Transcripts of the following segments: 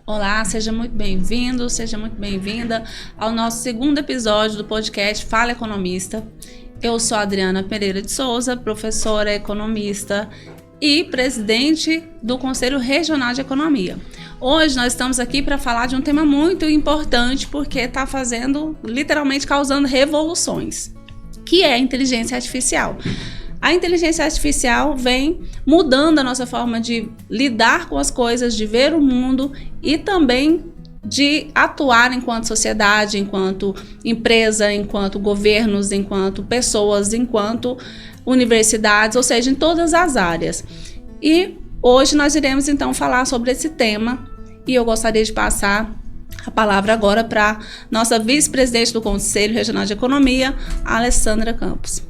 Olá, seja muito bem-vindo, seja muito bem-vinda ao nosso segundo episódio do podcast Fala Economista. Eu sou Adriana Pereira de Souza, professora economista e presidente do Conselho Regional de Economia. Hoje nós estamos aqui para falar de um tema muito importante porque está literalmente causando revoluções, que é a inteligência artificial. A inteligência artificial vem mudando a nossa forma de lidar com as coisas, de ver o mundo e também de atuar enquanto sociedade, enquanto empresa, enquanto governos, enquanto pessoas, enquanto universidades, ou seja, em todas as áreas. E hoje nós iremos então falar sobre esse tema e eu gostaria de passar a palavra agora para nossa vice-presidente do Conselho Regional de Economia, Alessandra Campos.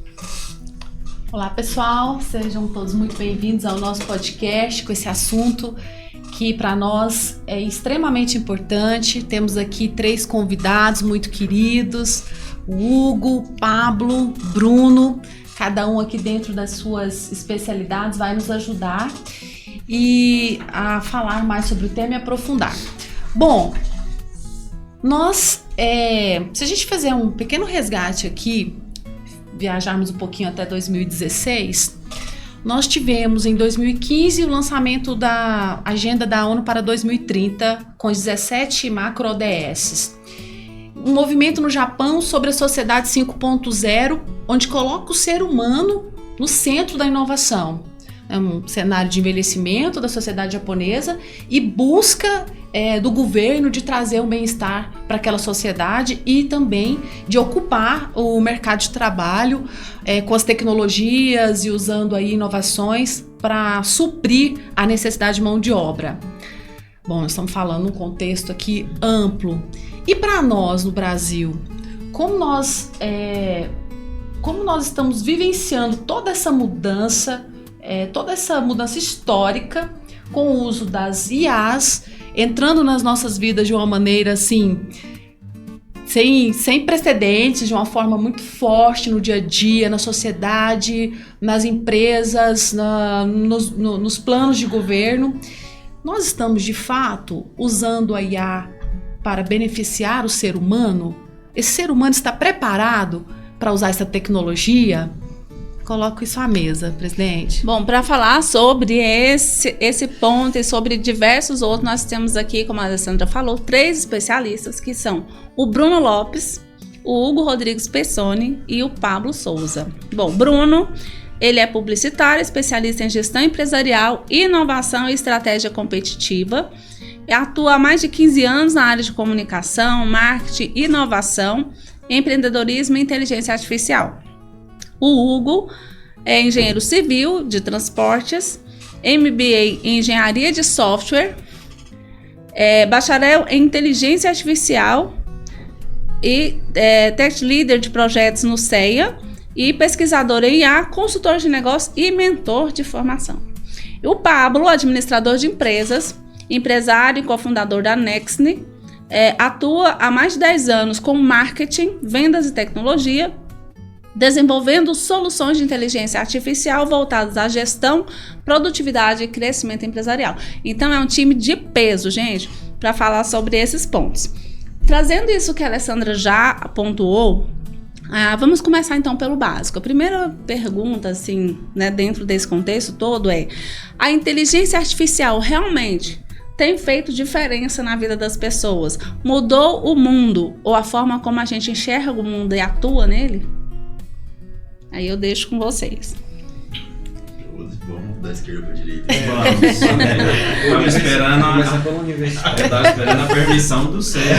Olá pessoal, sejam todos muito bem-vindos ao nosso podcast com esse assunto que para nós é extremamente importante. Temos aqui 3 convidados muito queridos, o Hugo, o Pablo, Bruno, cada um aqui dentro das suas especialidades vai nos ajudar e a falar mais sobre o tema e aprofundar. Bom, se a gente fizer um pequeno resgate aqui, viajarmos um pouquinho até 2016, nós tivemos em 2015 o lançamento da Agenda da ONU para 2030 com 17 macro ODS. Um movimento no Japão sobre a sociedade 5.0, onde coloca o ser humano no centro da inovação. É um cenário de envelhecimento da sociedade japonesa e busca do governo de trazer um bem-estar para aquela sociedade e também de ocupar o mercado de trabalho com as tecnologias e usando aí inovações para suprir a necessidade de mão de obra. Bom, nós estamos falando num contexto aqui amplo. E para nós no Brasil, como nós estamos vivenciando toda essa mudança histórica com o uso das IAs, entrando nas nossas vidas de uma maneira assim, sem precedentes, de uma forma muito forte no dia a dia, na sociedade, nas empresas, nos planos de governo. Nós estamos, de fato, usando a IA para beneficiar o ser humano? Esse ser humano está preparado para usar essa tecnologia? Coloco isso à mesa, presidente. Bom, para falar sobre esse ponto e sobre diversos outros, nós temos aqui, como a Alessandra falou, 3 especialistas que são o Bruno Lopes, o Hugo Rodrigues Pessoni e o Pablo Souza. Bom, Bruno, ele é publicitário, especialista em gestão empresarial, inovação e estratégia competitiva. Atua há mais de 15 anos na área de comunicação, marketing, inovação, empreendedorismo e inteligência artificial. O Hugo é engenheiro civil de transportes, MBA em engenharia de software, bacharel em inteligência artificial e tech leader de projetos no CEA e pesquisador em IA, consultor de negócio e mentor de formação. E o Pablo, administrador de empresas, empresário e cofundador da Nextne, atua há mais de 10 anos com marketing, vendas e tecnologia, desenvolvendo soluções de inteligência artificial voltadas à gestão, produtividade e crescimento empresarial. Então é um time de peso, gente, para falar sobre esses pontos. Trazendo isso que a Alessandra já pontuou, vamos começar então pelo básico. A primeira pergunta, assim, né, dentro desse contexto todo é: a inteligência artificial realmente tem feito diferença na vida das pessoas? Mudou o mundo ou a forma como a gente enxerga o mundo e atua nele? Aí eu deixo com vocês. Vamos da esquerda para a direita. Vamos. Estava esperando a permissão do CEA.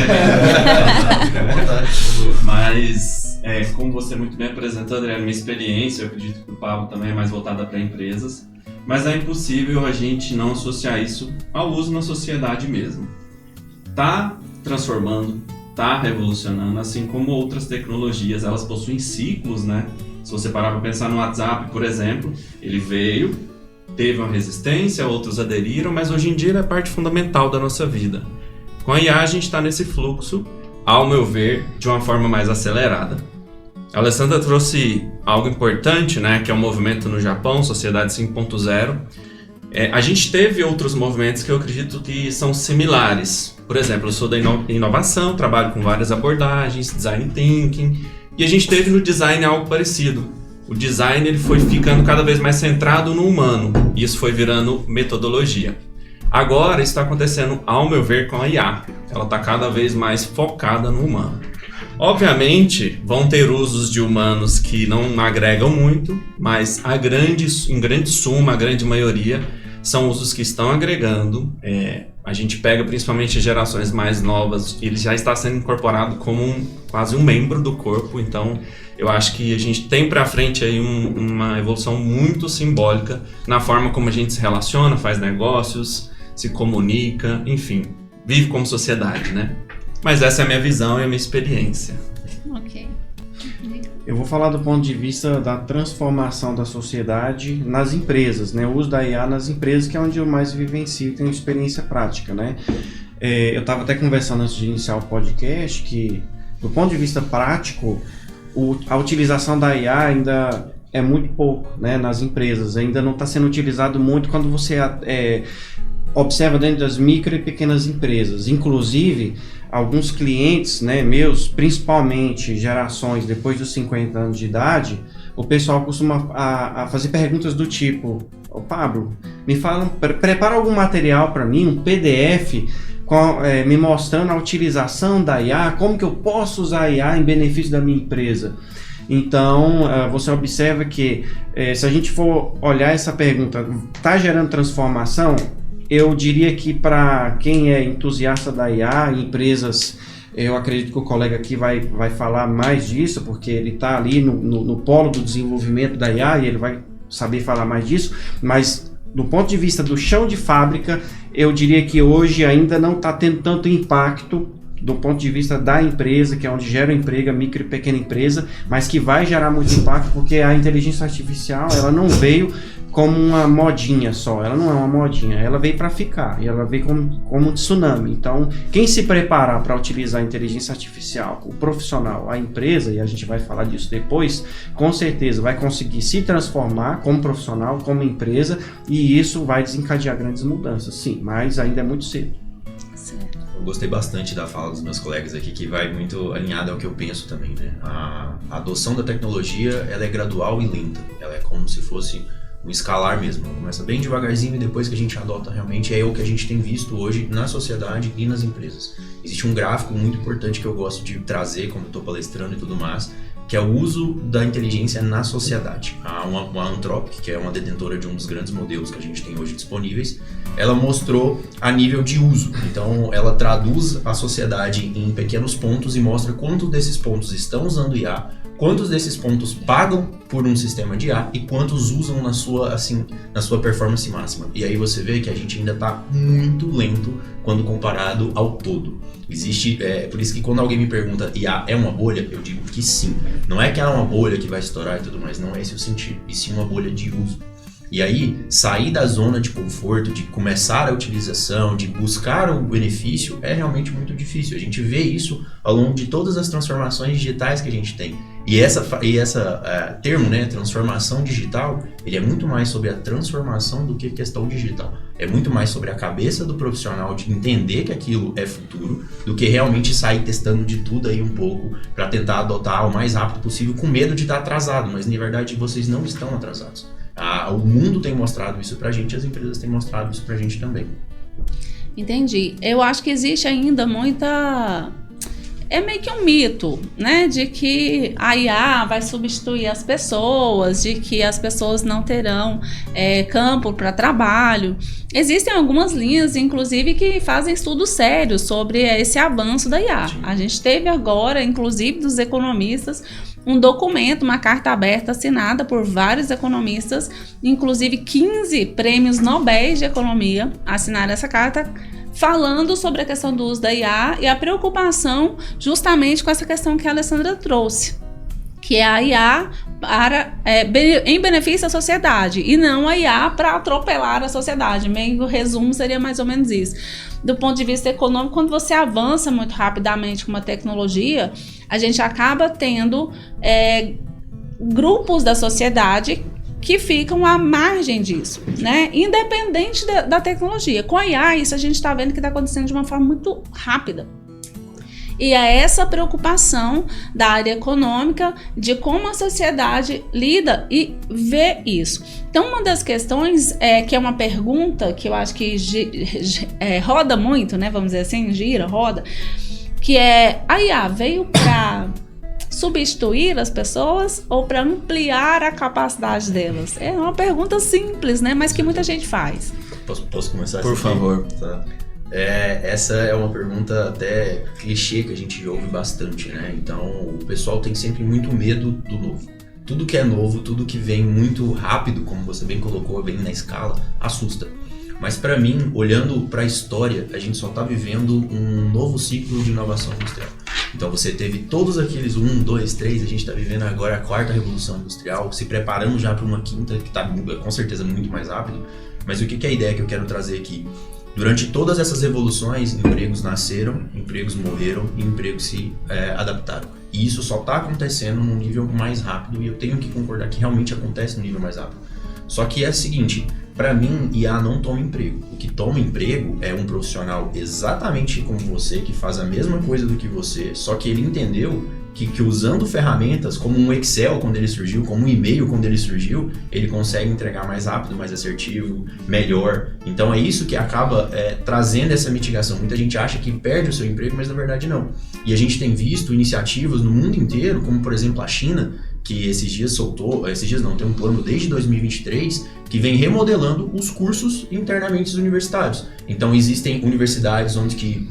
Mas, como você muito bem apresentou, André, minha experiência, eu acredito que o Pablo também é mais voltada para empresas. Mas é impossível a gente não associar isso ao uso na sociedade mesmo. Está transformando, está revolucionando, assim como outras tecnologias, elas possuem ciclos, né? Se você parar para pensar no WhatsApp, por exemplo, ele veio, teve uma resistência, outros aderiram, mas hoje em dia ele é parte fundamental da nossa vida. Com a IA a gente está nesse fluxo, ao meu ver, de uma forma mais acelerada. A Alessandra trouxe algo importante, né, que é o movimento no Japão, Sociedade 5.0. A gente teve outros movimentos que eu acredito que são similares. Por exemplo, eu sou da inovação, trabalho com várias abordagens, design thinking, e a gente teve no design algo parecido. O design ele foi ficando cada vez mais centrado no humano, e isso foi virando metodologia. Agora isso está acontecendo, ao meu ver, com a IA. Ela está cada vez mais focada no humano. Obviamente, vão ter usos de humanos que não agregam muito, mas em grande suma, a grande maioria, são usos que estão agregando. A gente pega principalmente gerações mais novas, ele já está sendo incorporado como quase um membro do corpo, então eu acho que a gente tem para frente aí uma evolução muito simbólica na forma como a gente se relaciona, faz negócios, se comunica, enfim, vive como sociedade, né? Mas essa é a minha visão e a minha experiência. Ok. Eu vou falar do ponto de vista da transformação da sociedade nas empresas, né? O uso da IA nas empresas, que é onde eu mais vivencio e tenho experiência prática, né? Eu estava até conversando antes de iniciar o podcast que, do ponto de vista prático, a utilização da IA ainda é muito pouco, né? Nas empresas. Ainda não está sendo utilizado muito quando você observa dentro das micro e pequenas empresas. Inclusive, alguns clientes, né, meus, principalmente gerações depois dos 50 anos de idade, o pessoal costuma a fazer perguntas do tipo: "Ô Pablo, me fala, prepara algum material para mim, um PDF, me mostrando a utilização da IA, como que eu posso usar a IA em benefício da minha empresa?" Então, você observa que se a gente for olhar essa pergunta, está gerando transformação? Eu diria que para quem é entusiasta da IA, empresas, eu acredito que o colega aqui vai falar mais disso, porque ele está ali no polo do desenvolvimento da IA e ele vai saber falar mais disso, mas do ponto de vista do chão de fábrica, eu diria que hoje ainda não está tendo tanto impacto do ponto de vista da empresa, que é onde gera emprego, a micro e pequena empresa, mas que vai gerar muito impacto, porque a inteligência artificial, ela não veio como uma modinha só, ela não é uma modinha, ela veio para ficar, e ela veio como um tsunami. Então, quem se preparar para utilizar a inteligência artificial, o profissional, a empresa, e a gente vai falar disso depois, com certeza vai conseguir se transformar como profissional, como empresa, e isso vai desencadear grandes mudanças, sim, mas ainda é muito cedo. Certo. Eu gostei bastante da fala dos meus colegas aqui, que vai muito alinhada ao que eu penso também, né? A adoção da tecnologia, ela é gradual e lenta, ela é como se fosse um escalar mesmo, começa bem devagarzinho e depois que a gente adota realmente é o que a gente tem visto hoje na sociedade e nas empresas. Existe um gráfico muito importante que eu gosto de trazer, como eu estou palestrando e tudo mais, que é o uso da inteligência na sociedade. Uma Anthropic, que é uma detentora de um dos grandes modelos que a gente tem hoje disponíveis, ela mostrou a nível de uso. Então, ela traduz a sociedade em pequenos pontos e mostra quantos desses pontos estão usando IA, quantos desses pontos pagam por um sistema de IA e quantos usam na sua performance máxima. E aí você vê que a gente ainda está muito lento quando comparado ao todo. Por isso que quando alguém me pergunta, IA é uma bolha? Eu digo que sim. Não é que é uma bolha que vai estourar e tudo mais, não é esse o sentido, e sim uma bolha de uso. E aí, sair da zona de conforto, de começar a utilização, de buscar o benefício, é realmente muito difícil. A gente vê isso ao longo de todas as transformações digitais que a gente tem. E essa termo, né, transformação digital, ele é muito mais sobre a transformação do que questão digital. É muito mais sobre a cabeça do profissional de entender que aquilo é futuro, do que realmente sair testando de tudo aí um pouco para tentar adotar o mais rápido possível com medo de estar atrasado. Mas, na verdade, vocês não estão atrasados. O mundo tem mostrado isso pra gente, as empresas têm mostrado isso pra gente também. Entendi. Eu acho que existe ainda muita... É meio que um mito, né? De que a IA vai substituir as pessoas, de que as pessoas não terão campo para trabalho. Existem algumas linhas, inclusive, que fazem estudos sérios sobre esse avanço da IA. Sim. A gente teve agora, inclusive, dos economistas, um documento, uma carta aberta assinada por vários economistas, inclusive 15 prêmios Nobel de Economia assinaram essa carta, falando sobre a questão do uso da IA e a preocupação justamente com essa questão que a Alessandra trouxe, que é a IA em benefício à sociedade e não a IA para atropelar a sociedade. Meio resumo seria mais ou menos isso. Do ponto de vista econômico, quando você avança muito rapidamente com uma tecnologia, a gente acaba tendo grupos da sociedade que ficam à margem disso, né? Independente da tecnologia. Com a IA, isso a gente está vendo que está acontecendo de uma forma muito rápida. E é essa preocupação da área econômica de como a sociedade lida e vê isso. Então, uma das questões, que é uma pergunta que eu acho que roda muito, né? Vamos dizer assim, roda, que é: a IA veio para substituir as pessoas ou para ampliar a capacidade delas? É uma pergunta simples, né? Mas que muita gente faz. Posso começar? Por favor. Tá. Essa é uma pergunta até clichê que a gente ouve bastante, né? Então, o pessoal tem sempre muito medo do novo. Tudo que é novo, tudo que vem muito rápido, como você bem colocou, bem na escala, assusta. Mas para mim, olhando para a história, a gente só está vivendo um novo ciclo de inovação industrial. Então você teve todos aqueles 1, 2, 3, a gente está vivendo agora a 4ª revolução industrial, se preparando já para uma 5ª, que está com certeza muito mais rápido. Mas o que é a ideia que eu quero trazer aqui? Durante todas essas revoluções, empregos nasceram, empregos morreram e empregos se adaptaram. E isso só está acontecendo num nível mais rápido, e eu tenho que concordar que realmente acontece no nível mais rápido. Só que é o seguinte, para mim, IA não toma emprego. O que toma emprego é um profissional exatamente como você, que faz a mesma coisa do que você, só que ele entendeu que usando ferramentas como um Excel quando ele surgiu, como um e-mail quando ele surgiu, ele consegue entregar mais rápido, mais assertivo, melhor. Então é isso que acaba trazendo essa mitigação. Muita gente acha que perde o seu emprego, mas na verdade não. E a gente tem visto iniciativas no mundo inteiro, como por exemplo a China, que tem um plano desde 2023 que vem remodelando os cursos internamente universitários. Então existem universidades onde que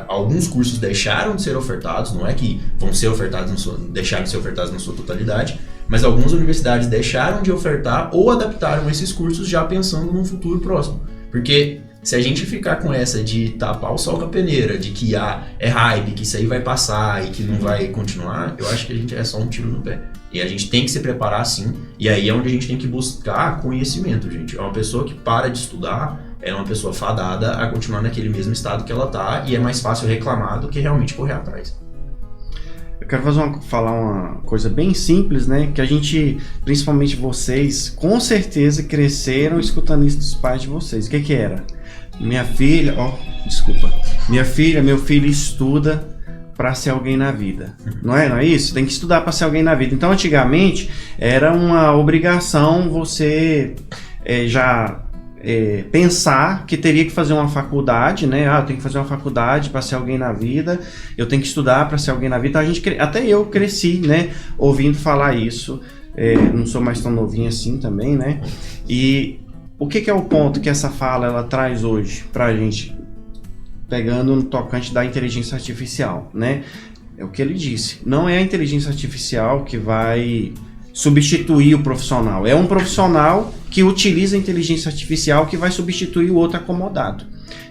alguns cursos deixaram de ser ofertados, não é que vão ser ofertados, deixaram de ser ofertados na sua totalidade, mas algumas universidades deixaram de ofertar ou adaptaram esses cursos já pensando num futuro próximo. Porque se a gente ficar com essa de tapar o sol com a peneira, de que é hype, que isso aí vai passar e que não vai continuar, eu acho que a gente é só um tiro no pé. E a gente tem que se preparar sim, e aí é onde a gente tem que buscar conhecimento, gente. É uma pessoa que para de estudar, é uma pessoa fadada a continuar naquele mesmo estado que ela tá, e é mais fácil reclamar do que realmente correr atrás. Eu quero falar uma coisa bem simples, né? Que a gente, principalmente vocês, com certeza cresceram escutando isso dos pais de vocês. O que era? Meu filho estuda para ser alguém na vida. Não é isso? Tem que estudar para ser alguém na vida. Então, antigamente, era uma obrigação você pensar que teria que fazer uma faculdade, né? Eu tenho que fazer uma faculdade para ser alguém na vida, eu tenho que estudar para ser alguém na vida. Então, até eu cresci, né? Ouvindo falar isso. Não sou mais tão novinho assim também, né? E o que é o ponto que essa fala ela traz hoje para a gente? Pegando no tocante da inteligência artificial, né? É o que ele disse. Não é a inteligência artificial que vai substituir o profissional. É um profissional que utiliza a inteligência artificial que vai substituir o outro acomodado.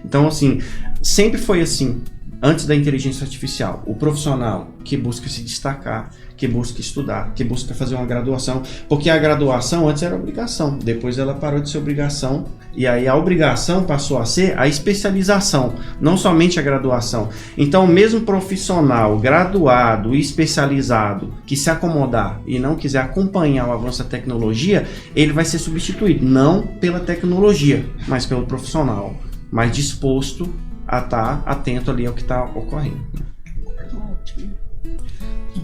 Então, assim, sempre foi assim. Antes da inteligência artificial, o profissional que busca se destacar, que busca estudar, que busca fazer uma graduação, porque a graduação antes era obrigação, depois ela parou de ser obrigação, e aí a obrigação passou a ser a especialização, não somente a graduação. Então, o mesmo profissional graduado e especializado que se acomodar e não quiser acompanhar o avanço da tecnologia, ele vai ser substituído, não pela tecnologia, mas pelo profissional mais disposto a estar atento ali ao que está ocorrendo. Ótimo.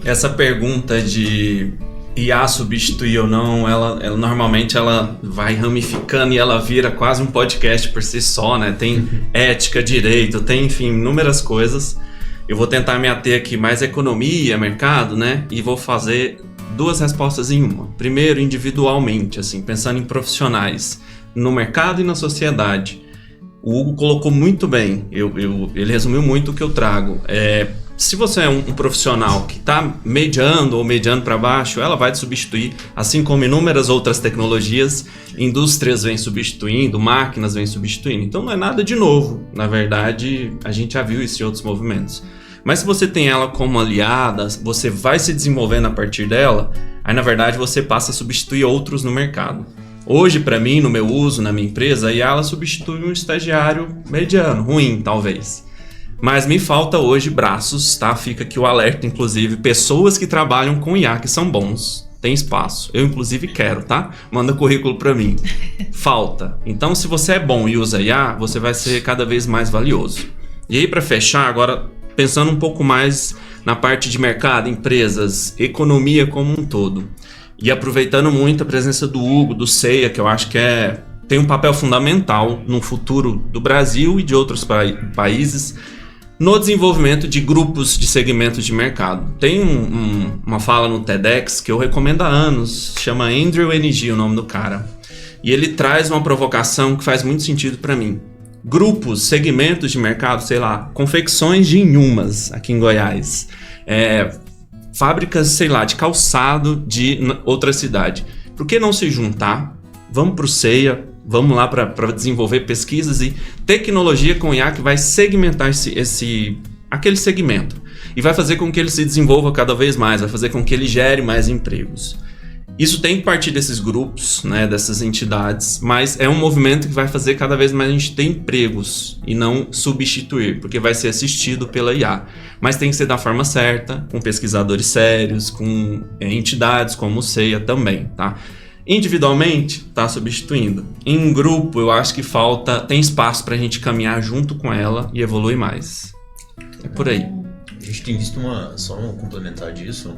Essa pergunta de IA substituir ou não, ela normalmente ela vai ramificando e ela vira quase um podcast por si só, né? Tem ética, direito, tem, enfim, inúmeras coisas. Eu vou tentar me ater aqui mais economia, mercado, né? E vou fazer 2 respostas em uma. Primeiro, individualmente, assim, pensando em profissionais, no mercado e na sociedade. O Hugo colocou muito bem, ele resumiu muito o que eu trago. Se você é um profissional que está mediando ou mediando para baixo, ela vai te substituir, assim como inúmeras outras tecnologias, indústrias vêm substituindo, máquinas vêm substituindo. Então não é nada de novo, na verdade a gente já viu isso em outros movimentos. Mas se você tem ela como aliada, você vai se desenvolvendo a partir dela, aí na verdade você passa a substituir outros no mercado. Hoje, para mim, no meu uso, na minha empresa, a IA ela substitui um estagiário mediano, ruim, talvez. Mas me falta hoje braços, tá? Fica aqui o alerta, inclusive, pessoas que trabalham com IA que são bons. tem espaço. Eu, inclusive, quero, tá? Manda currículo para mim. Falta. Então, se você é bom e usa IA, você vai ser cada vez mais valioso. E aí, para fechar, agora, pensando um pouco mais na parte de mercado, empresas, economia como um todo. E aproveitando muito a presença do Hugo, do CEIA, que eu acho que tem um papel fundamental no futuro do Brasil e de outros países, no desenvolvimento de grupos de segmentos de mercado. Tem uma fala no TEDx que eu recomendo há anos, chama Andrew NG, o nome do cara. E ele traz uma provocação que faz muito sentido para mim. Grupos, segmentos de mercado, sei lá, confecções de Inhumas, aqui em Goiás. Fábricas, sei lá, de calçado de outra cidade. Por que não se juntar? Vamos para o CEIA, vamos lá para desenvolver pesquisas e tecnologia com IA que vai segmentar aquele segmento. E vai fazer com que ele se desenvolva cada vez mais, vai fazer com que ele gere mais empregos. Isso tem que partir desses grupos, né, dessas entidades, mas é um movimento que vai fazer cada vez mais a gente ter empregos e não substituir, porque vai ser assistido pela IA. Mas tem que ser da forma certa, com pesquisadores sérios, com entidades como o CEIA também, tá? Individualmente, está substituindo. Em grupo, eu acho que tem espaço para a gente caminhar junto com ela e evoluir mais. É por aí. A gente tem visto só um complementar disso,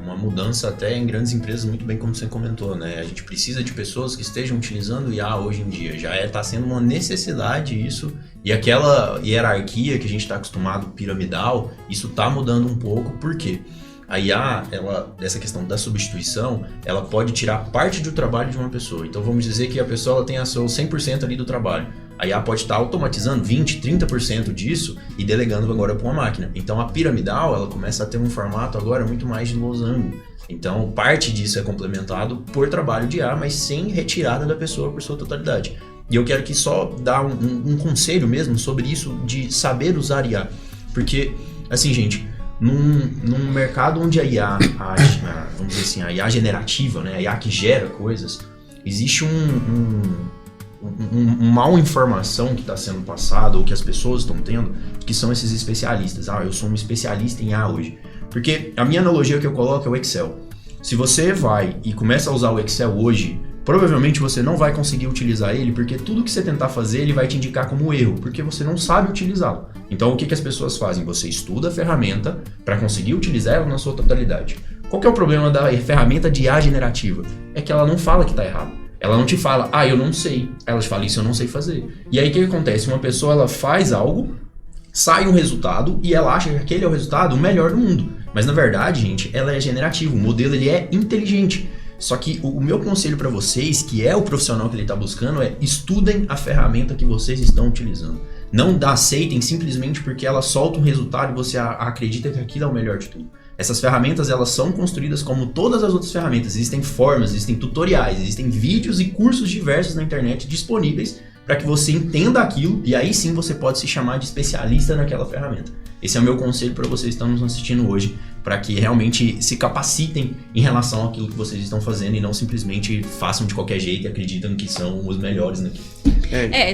uma mudança até em grandes empresas, muito bem como você comentou, né? A gente precisa de pessoas que estejam utilizando IA hoje em dia. Já está sendo uma necessidade isso, e aquela hierarquia que a gente está acostumado, piramidal, isso está mudando um pouco. Por quê? A IA, essa questão da substituição, ela pode tirar parte do trabalho de uma pessoa. Então vamos dizer que a pessoa tem a seu 100% ali do trabalho. A IA pode estar automatizando 20%, 30% disso e delegando agora para uma máquina. Então a piramidal, ela começa a ter um formato agora muito mais de losango. Então parte disso é complementado por trabalho de IA, mas sem retirada da pessoa por sua totalidade. E eu quero só dar um conselho mesmo sobre isso de saber usar IA. Porque, assim, gente... Num mercado onde a IA, vamos dizer assim, a IA generativa, né, a IA que gera coisas, existe uma mal informação que está sendo passada ou que as pessoas estão tendo, que são esses especialistas. Eu sou um especialista em IA hoje. Porque a minha analogia que eu coloco é o Excel. Se você vai e começa a usar o Excel hoje, provavelmente você não vai conseguir utilizar ele, porque tudo que você tentar fazer, ele vai te indicar como erro, porque você não sabe utilizá-lo. Então, o que as pessoas fazem? Você estuda a ferramenta para conseguir utilizar ela na sua totalidade. Qual que é o problema da ferramenta de IA generativa? É que ela não fala que está errado. Ela não te fala, eu não sei. Ela te fala, isso eu não sei fazer. E aí, o que acontece? Uma pessoa, ela faz algo, sai um resultado, e ela acha que aquele é o resultado o melhor do mundo. Mas, na verdade, gente, ela é generativa. O modelo, ele é inteligente. Só que o meu conselho para vocês, que é o profissional que ele está buscando, é estudem a ferramenta que vocês estão utilizando. Não aceitem simplesmente porque ela solta um resultado e você acredita que aquilo é o melhor de tudo. Essas ferramentas, elas são construídas como todas as outras ferramentas. Existem formas, existem tutoriais, existem vídeos e cursos diversos na internet disponíveis para que você entenda aquilo e aí sim você pode se chamar de especialista naquela ferramenta. Esse é o meu conselho para vocês que estão nos assistindo hoje, para que realmente se capacitem em relação àquilo que vocês estão fazendo e não simplesmente façam de qualquer jeito e acreditam que são os melhores naquilo.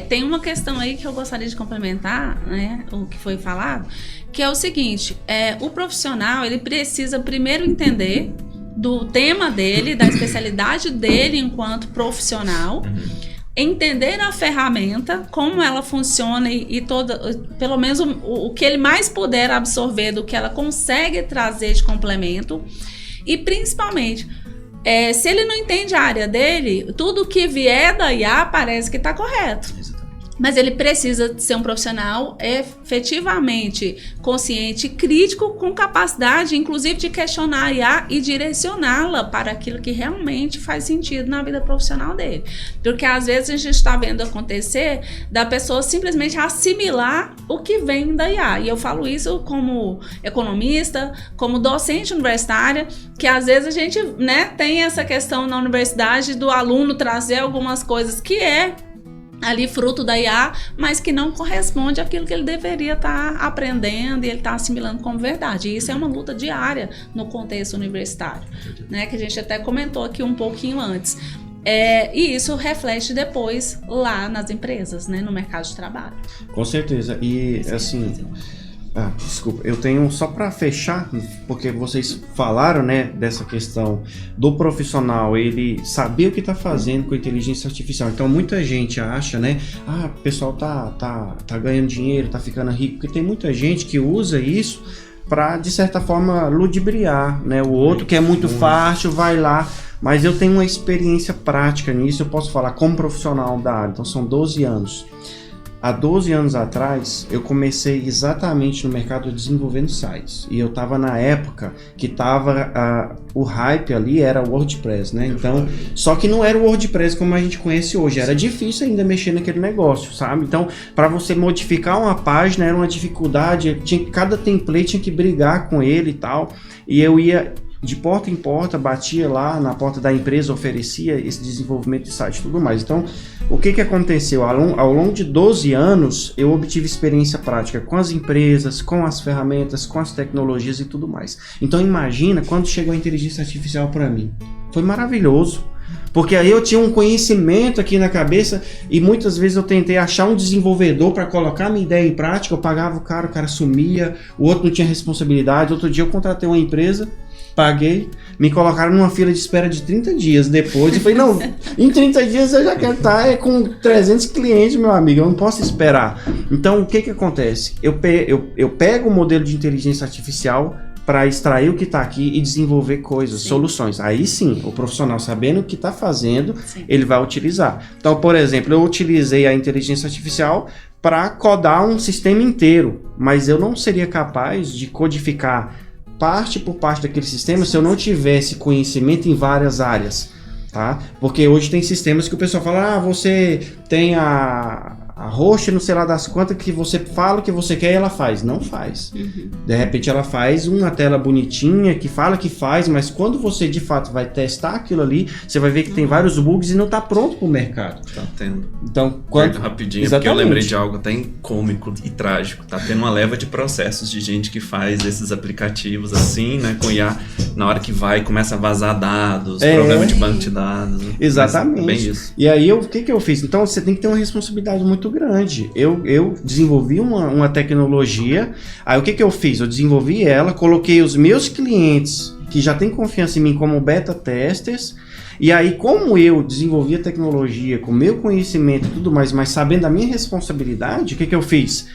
Tem uma questão aí que eu gostaria de complementar, né, o que foi falado, que é o seguinte, o profissional, ele precisa primeiro entender do tema dele, da especialidade dele enquanto profissional, entender a ferramenta, como ela funciona e pelo menos o que ele mais puder absorver do que ela consegue trazer de complemento e principalmente se ele não entende a área dele, tudo que vier da IA parece que está correto. Mas ele precisa ser um profissional efetivamente consciente, crítico, com capacidade, inclusive, de questionar a IA e direcioná-la para aquilo que realmente faz sentido na vida profissional dele. Porque, às vezes, a gente está vendo acontecer da pessoa simplesmente assimilar o que vem da IA. E eu falo isso como economista, como docente universitária, que, às vezes, a gente, né, tem essa questão na universidade do aluno trazer algumas coisas que ali fruto da IA, mas que não corresponde àquilo que ele deveria estar aprendendo e ele está assimilando como verdade. E isso é uma luta diária no contexto universitário, né, que a gente até comentou aqui um pouquinho antes. E isso reflete depois lá nas empresas, né, no mercado de trabalho. Com certeza. E, assim, Desculpa, eu tenho só para fechar, porque vocês falaram, né, dessa questão do profissional, ele saber o que está fazendo com a inteligência artificial. Então muita gente acha, né, o pessoal tá ganhando dinheiro, tá ficando rico, porque tem muita gente que usa isso para, de certa forma, ludibriar, né, o outro que é muito fácil, vai lá. Mas eu tenho uma experiência prática nisso, eu posso falar como profissional da área, então são 12 anos. Há 12 anos atrás, eu comecei exatamente no mercado desenvolvendo sites. E eu estava na época que estava o hype ali era o WordPress, né? Então, só que não era o WordPress como a gente conhece hoje. Era difícil ainda mexer naquele negócio, sabe? Então, para você modificar uma página era uma dificuldade. Cada template tinha que brigar com ele e tal. E eu ia de porta em porta, batia lá na porta da empresa, oferecia esse desenvolvimento de site e tudo mais. Então, o que aconteceu? Ao longo de 12 anos, eu obtive experiência prática com as empresas, com as ferramentas, com as tecnologias e tudo mais. Então, imagina quando chegou a inteligência artificial para mim. Foi maravilhoso. Porque aí eu tinha um conhecimento aqui na cabeça e muitas vezes eu tentei achar um desenvolvedor para colocar minha ideia em prática, eu pagava o cara sumia, o outro não tinha responsabilidade. Outro dia eu contratei uma empresa, paguei, me colocaram numa fila de espera de 30 dias depois. Eu falei, não, em 30 dias eu já quero estar com 300 clientes, meu amigo, eu não posso esperar. Então, o que acontece? Eu pego o modelo de inteligência artificial para extrair o que está aqui e desenvolver coisas, soluções. Aí sim, o profissional sabendo o que está fazendo, ele vai utilizar. Então, por exemplo, eu utilizei a inteligência artificial para codar um sistema inteiro, mas eu não seria capaz de codificar parte por parte daquele sistema se eu não tivesse conhecimento em várias áreas, tá? Porque hoje tem sistemas que o pessoal fala, você tem a host, não sei lá das quantas, que você fala o que você quer e ela faz. Não faz. De repente ela faz uma tela bonitinha, que fala que faz, mas quando você de fato vai testar aquilo ali, você vai ver que tem vários bugs e não está pronto para o mercado. Tá tendo. Então, rapidinho, porque eu lembrei de algo até cômico e trágico. Tá tendo uma leva de processos de gente que faz esses aplicativos assim, né, com IA, na hora que começa a vazar dados, problema de banco de dados. Exatamente. É bem isso. E aí, o que eu fiz? Então, você tem que ter uma responsabilidade muito grande. Eu desenvolvi uma tecnologia, aí o que eu fiz? Eu desenvolvi ela, coloquei os meus clientes que já têm confiança em mim como beta testers, e aí como eu desenvolvi a tecnologia com meu conhecimento e tudo mais, mas sabendo da minha responsabilidade, o que eu fiz?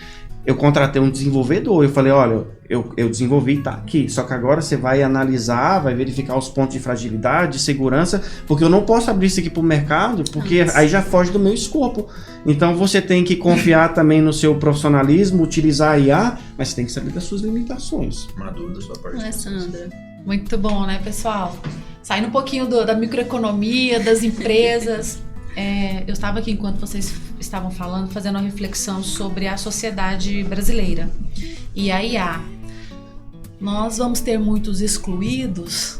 Eu contratei um desenvolvedor, eu falei, olha, eu desenvolvi, tá aqui, só que agora você vai analisar, vai verificar os pontos de fragilidade, de segurança, porque eu não posso abrir isso aqui para o mercado, porque aí já foge do meu escopo. Então você tem que confiar também no seu profissionalismo, utilizar a IA, mas você tem que saber das suas limitações. Maduro da sua parte. Alessandra. Muito bom, né, pessoal? Saindo um pouquinho da microeconomia, das empresas. Eu estava aqui enquanto vocês estavam falando, fazendo uma reflexão sobre a sociedade brasileira e a IA. Nós vamos ter muitos excluídos?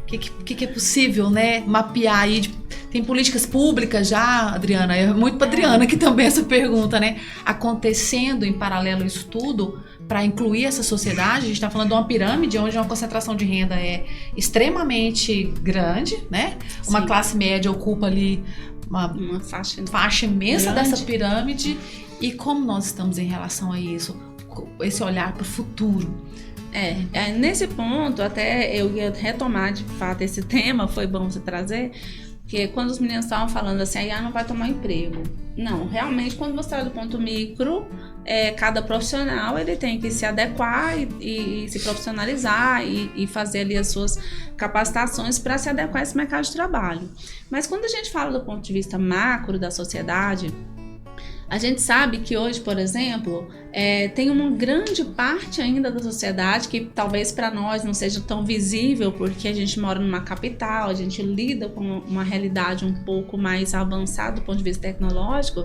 O que é possível, né? Mapear aí. Tem políticas públicas já, Adriana? É muito para Adriana aqui também essa pergunta, né? Acontecendo em paralelo a isso tudo para incluir essa sociedade. A gente está falando de uma pirâmide onde uma concentração de renda é extremamente grande, né? Uma classe média ocupa ali uma faixa imensa grande dessa pirâmide. E como nós estamos em relação a isso? Esse olhar para o futuro. Nesse ponto, até eu ia retomar de fato esse tema, foi bom você trazer, porque quando os meninos estavam falando assim, a IA não vai tomar emprego. Não, realmente, quando você está do ponto micro, cada profissional ele tem que se adequar e se profissionalizar e fazer ali as suas capacitações para se adequar a esse mercado de trabalho. Mas quando a gente fala do ponto de vista macro da sociedade, a gente sabe que hoje, por exemplo, tem uma grande parte ainda da sociedade que talvez para nós não seja tão visível, porque a gente mora numa capital, a gente lida com uma realidade um pouco mais avançada do ponto de vista tecnológico,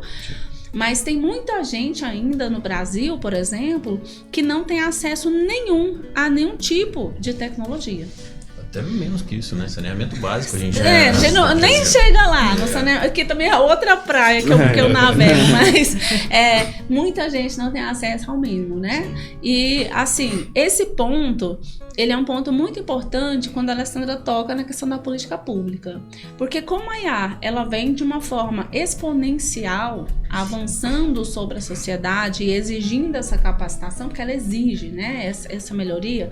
mas tem muita gente ainda no Brasil, por exemplo, que não tem acesso nenhum a nenhum tipo de tecnologia. Até menos que isso, né? Saneamento básico a gente nem chega lá. No saneamento, aqui também é outra praia que eu navego, muita gente não tem acesso ao mínimo, né? E, assim, esse ponto, ele é um ponto muito importante quando a Alessandra toca na questão da política pública. Porque como a IA, ela vem de uma forma exponencial, avançando sobre a sociedade e exigindo essa capacitação, que ela exige, né? Essa melhoria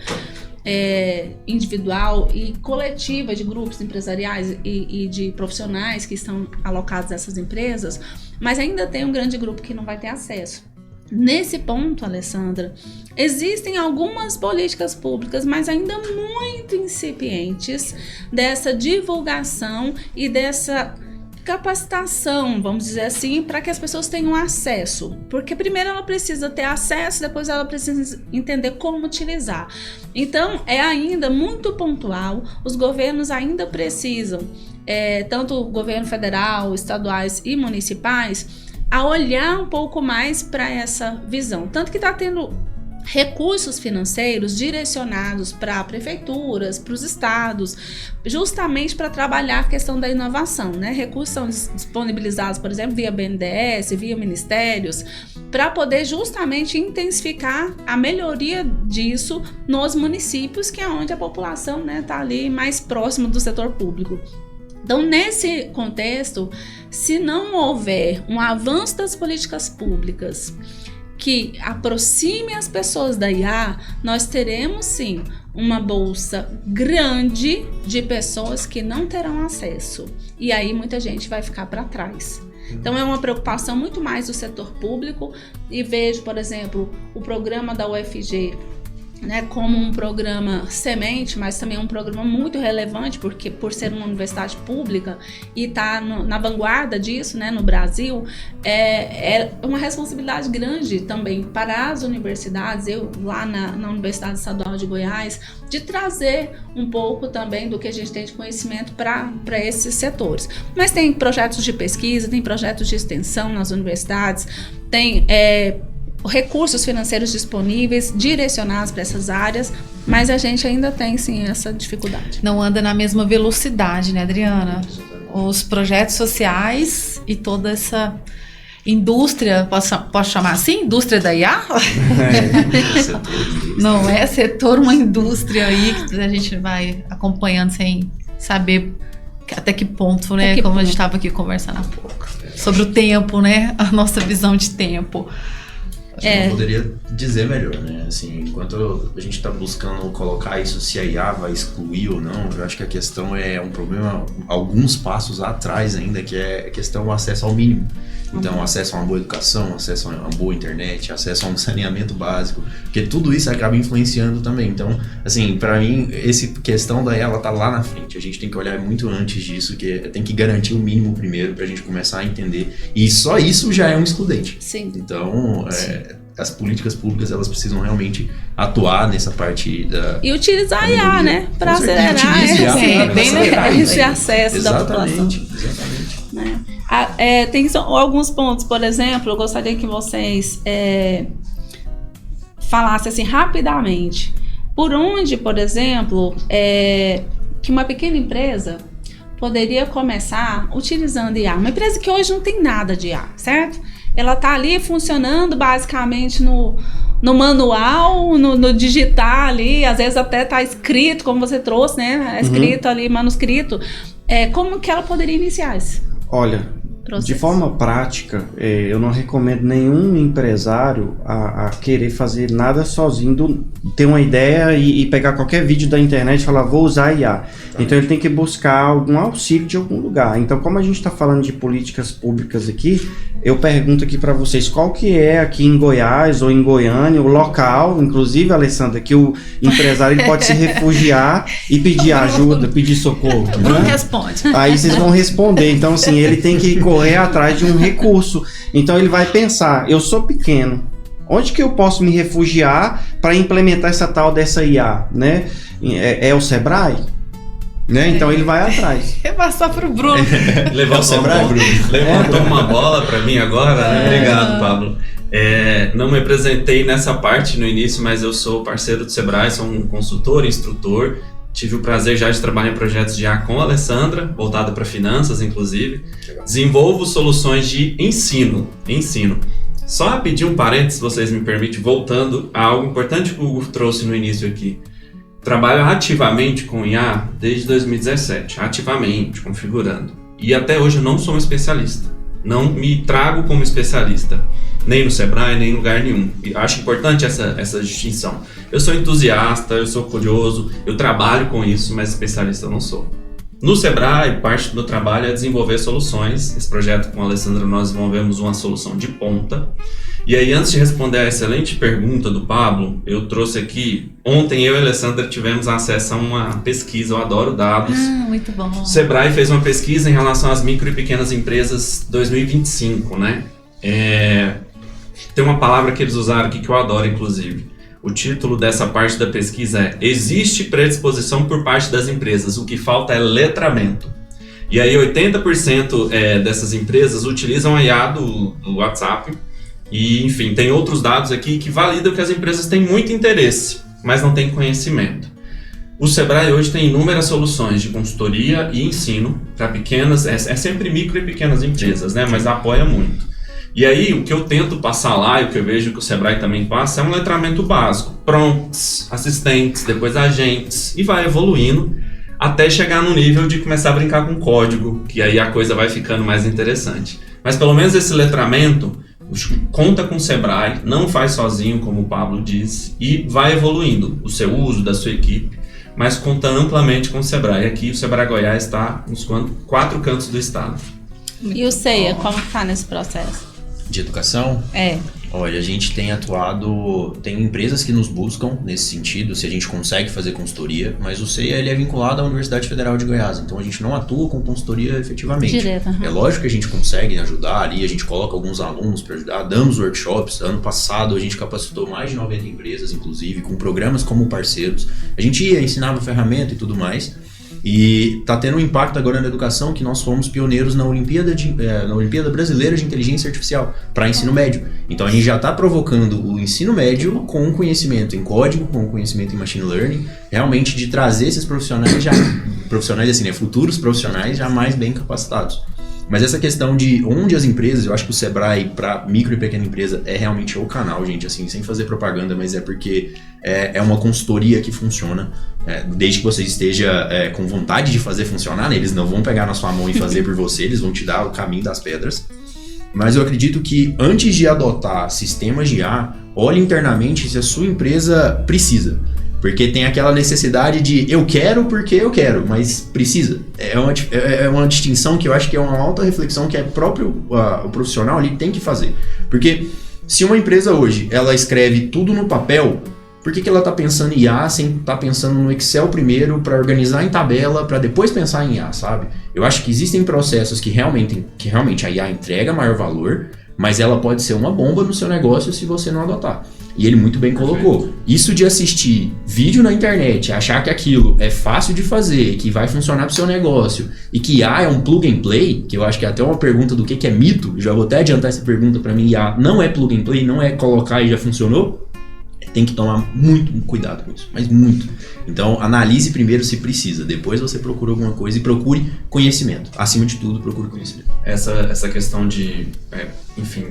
individual e coletiva de grupos empresariais e de profissionais que estão alocados nessas empresas, mas ainda tem um grande grupo que não vai ter acesso. Nesse ponto, Alessandra, existem algumas políticas públicas, mas ainda muito incipientes, dessa divulgação e dessa capacitação, vamos dizer assim, para que as pessoas tenham acesso. Porque primeiro ela precisa ter acesso, depois ela precisa entender como utilizar. Então, é ainda muito pontual, os governos ainda precisam, tanto o governo federal, estaduais e municipais, a olhar um pouco mais para essa visão. Tanto que está tendo recursos financeiros direcionados para prefeituras, para os estados, justamente para trabalhar a questão da inovação, né? Recursos são disponibilizados, por exemplo, via BNDES, via ministérios, para poder justamente intensificar a melhoria disso nos municípios, que é onde a população, né, está ali mais próximo do setor público. Então, nesse contexto, se não houver um avanço das políticas públicas que aproxime as pessoas da IA, nós teremos sim uma bolsa grande de pessoas que não terão acesso. E aí muita gente vai ficar para trás. Então é uma preocupação muito mais do setor público, e vejo, por exemplo, o programa da UFG, né, como um programa semente, mas também um programa muito relevante, porque por ser uma universidade pública e estar na vanguarda disso, né, no Brasil, é uma responsabilidade grande também para as universidades, eu lá na Universidade Estadual de Goiás, de trazer um pouco também do que a gente tem de conhecimento para esses setores. Mas tem projetos de pesquisa, tem projetos de extensão nas universidades, tem recursos financeiros disponíveis, direcionados para essas áreas, mas a gente ainda tem, sim, essa dificuldade. Não anda na mesma velocidade, né, Adriana? Os projetos sociais e toda essa indústria, posso chamar assim? Indústria da IA? Não é setor, uma indústria aí que a gente vai acompanhando sem saber até que ponto, né? Como a gente estava aqui conversando há pouco. Sobre o tempo, né? A nossa visão de tempo. Eu poderia dizer melhor, né? Assim, enquanto a gente está buscando colocar isso, se a IA vai excluir ou não, eu acho que a questão é um problema alguns passos atrás ainda, que é a questão do acesso ao mínimo. Então, acesso a uma boa educação, acesso a uma boa internet, acesso a um saneamento básico, porque tudo isso acaba influenciando também. Então, assim, para mim, essa questão da IA, ela tá lá na frente. A gente tem que olhar muito antes disso, que tem que garantir o mínimo primeiro pra gente começar a entender. E só isso já é um excludente. Sim. Então, as políticas públicas, elas precisam realmente atuar nessa parte da... E utilizar a IA, né? Para acelerar esse acesso da população. Exatamente. Né? Tem alguns pontos, por exemplo, eu gostaria que vocês falassem assim rapidamente. Por onde, por exemplo, que uma pequena empresa poderia começar utilizando IA? Uma empresa que hoje não tem nada de IA, certo? Ela está ali funcionando basicamente no manual, no digitar ali, às vezes até está escrito, como você trouxe, né? Escrito ali, manuscrito. Como que ela poderia iniciar esse Olha, processo? De forma prática, eu não recomendo nenhum empresário a querer fazer nada sozinho, ter uma ideia e pegar qualquer vídeo da internet e falar, vou usar IA. Então ele tem que buscar algum auxílio de algum lugar. Então, como a gente está falando de políticas públicas aqui, eu pergunto aqui para vocês, qual que é aqui em Goiás ou em Goiânia, o local, inclusive, Alessandra, que o empresário ele pode se refugiar e pedir ajuda, pedir socorro. Não responde. Aí vocês vão responder. Então, assim, ele tem que correr atrás de um recurso. Então, ele vai pensar, eu sou pequeno, onde que eu posso me refugiar para implementar essa tal dessa IA, né? É o Sebrae? Né? Então ele vai atrás. Eu vou passar pro Bruno. Levantou uma bola para mim agora, né? Obrigado, Pablo. Não me apresentei nessa parte no início, mas eu sou parceiro do Sebrae, sou um consultor, instrutor. Tive o prazer já de trabalhar em projetos de IA com a Alessandra, voltado para finanças, inclusive. Desenvolvo soluções de ensino. Só rapidinho um parênteses, se vocês me permitem, voltando a algo importante que o Hugo trouxe no início aqui. Trabalho ativamente com IA desde 2017, ativamente, configurando. E até hoje eu não sou um especialista. Não me trago como especialista, nem no Sebrae, nem em lugar nenhum. E acho importante essa distinção. Eu sou entusiasta, eu sou curioso, eu trabalho com isso, mas especialista eu não sou. No Sebrae, parte do meu trabalho é desenvolver soluções. Esse projeto com a Alessandra nós desenvolvemos uma solução de ponta. E aí, antes de responder a excelente pergunta do Pablo, eu trouxe aqui, ontem eu e a Alessandra tivemos acesso a uma pesquisa, eu adoro dados. Muito bom. O Sebrae fez uma pesquisa em relação às micro e pequenas empresas 2025, né? Tem uma palavra que eles usaram aqui que eu adoro, inclusive. O título dessa parte da pesquisa é: existe predisposição por parte das empresas, o que falta é letramento. E aí 80% dessas empresas utilizam a IA do WhatsApp. E, enfim, tem outros dados aqui que validam que as empresas têm muito interesse, mas não têm conhecimento. O Sebrae hoje tem inúmeras soluções de consultoria e ensino para pequenas, é sempre micro e pequenas empresas, né? Mas apoia muito. E aí, o que eu tento passar lá, e o que eu vejo que o Sebrae também passa, é um letramento básico. Prompts, assistentes, depois agentes, e vai evoluindo até chegar no nível de começar a brincar com código, que aí a coisa vai ficando mais interessante. Mas pelo menos esse letramento conta com o Sebrae, não faz sozinho, como o Pablo disse, e vai evoluindo o seu uso da sua equipe, mas conta amplamente com o Sebrae. Aqui o Sebrae Goiás está nos 4 cantos do estado. E o CEIA, como está nesse processo? De educação? Olha, a gente tem atuado, tem empresas que nos buscam nesse sentido, se a gente consegue fazer consultoria, mas o CEIA ele é vinculado à Universidade Federal de Goiás, então a gente não atua com consultoria efetivamente. Direto, É lógico que a gente consegue ajudar ali, a gente coloca alguns alunos para ajudar, damos workshops. Ano passado a gente capacitou mais de 90 empresas, inclusive, com programas como parceiros. A gente ensinava ferramenta e tudo mais. E está tendo um impacto agora na educação que nós fomos pioneiros na Olimpíada Brasileira de Inteligência Artificial para ensino médio. Então a gente já está provocando o ensino médio com conhecimento em código, com conhecimento em machine learning, realmente de trazer esses profissionais assim, né, futuros profissionais já mais bem capacitados. Mas essa questão de onde as empresas, eu acho que o Sebrae para micro e pequena empresa é realmente o canal, gente, assim, sem fazer propaganda, mas é porque é uma consultoria que funciona, desde que você esteja com vontade de fazer funcionar, né? Eles não vão pegar na sua mão e fazer por você, eles vão te dar o caminho das pedras. Mas eu acredito que antes de adotar sistemas de IA, olhe internamente se a sua empresa precisa. Porque tem aquela necessidade de eu quero porque eu quero, mas precisa. É uma distinção que eu acho que é uma alta reflexão que o profissional ali tem que fazer. Porque se uma empresa hoje ela escreve tudo no papel, por que ela está pensando em IA sem estar pensando no Excel primeiro para organizar em tabela para depois pensar em IA, sabe? Eu acho que existem processos que realmente a IA entrega maior valor, mas ela pode ser uma bomba no seu negócio se você não adotar. E ele muito bem colocou. Isso de assistir vídeo na internet, achar que aquilo é fácil de fazer, que vai funcionar para o seu negócio, e que IA é um plug and play, que eu acho que é até uma pergunta do que é mito, já vou até adiantar essa pergunta para mim, IA não é plug and play, não é colocar e já funcionou, tem que tomar muito cuidado com isso, mas muito. Então, analise primeiro se precisa, depois você procura alguma coisa e procure conhecimento. Acima de tudo, procure conhecimento. Essa questão de, enfim,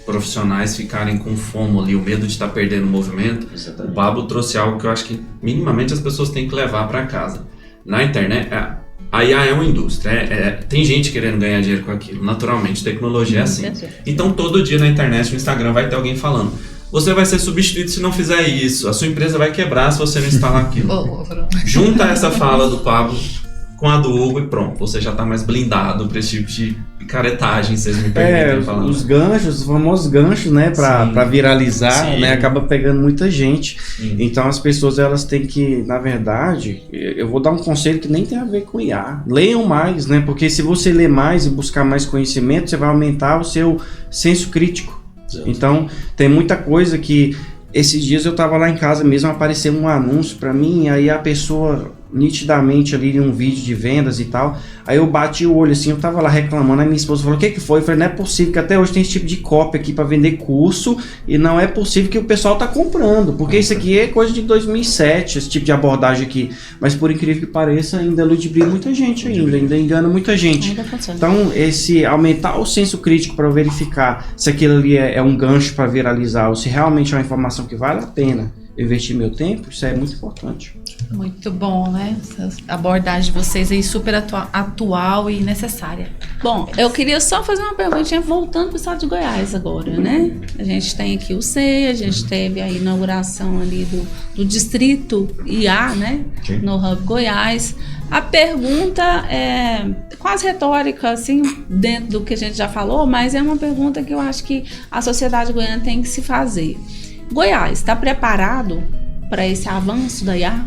profissionais ficarem com fomo ali, o medo de estar perdendo o movimento. Exatamente. O Pablo trouxe algo que eu acho que minimamente as pessoas têm que levar para casa. Na internet, a IA é uma indústria, tem gente querendo ganhar dinheiro com aquilo, naturalmente, tecnologia é assim. Então todo dia na internet, no Instagram, vai ter alguém falando: você vai ser substituído se não fizer isso, a sua empresa vai quebrar se você não instalar aquilo. Junta essa fala do Pablo com a do Hugo e pronto, você já está mais blindado para esse tipo de picaretagem, vocês me permitem falar. Os ganchos, os famosos ganchos, né, para viralizar, né, acaba pegando muita gente. Sim. Então as pessoas, elas têm que, na verdade, eu vou dar um conselho que nem tem a ver com IA. Leiam mais, né, porque se você ler mais e buscar mais conhecimento, você vai aumentar o seu senso crítico. Exato. Então tem muita coisa que esses dias eu tava lá em casa mesmo, apareceu um anúncio para mim, aí a pessoa nitidamente ali em um vídeo de vendas e tal. Aí eu bati o olho assim, eu tava lá reclamando, aí minha esposa falou, o que foi? Eu falei, não é possível que até hoje tem esse tipo de cópia aqui para vender curso e não é possível que o pessoal tá comprando, porque isso aqui é coisa de 2007, esse tipo de abordagem aqui. Mas por incrível que pareça, ainda ludibria muita gente ainda engana muita gente. Então, esse aumentar o senso crítico para verificar se aquilo ali é um gancho para viralizar ou se realmente é uma informação que vale a pena investir meu tempo, isso é muito importante. Muito bom, né? Essa abordagem de vocês aí super atual e necessária. Bom, eu queria só fazer uma perguntinha voltando para o estado de Goiás agora, né? A gente tem aqui o CEI, a gente teve a inauguração ali do distrito IA, né? Sim. No Hub Goiás. A pergunta é quase retórica, assim, dentro do que a gente já falou, mas é uma pergunta que eu acho que a sociedade goiana tem que se fazer. Goiás está preparado para esse avanço da IA?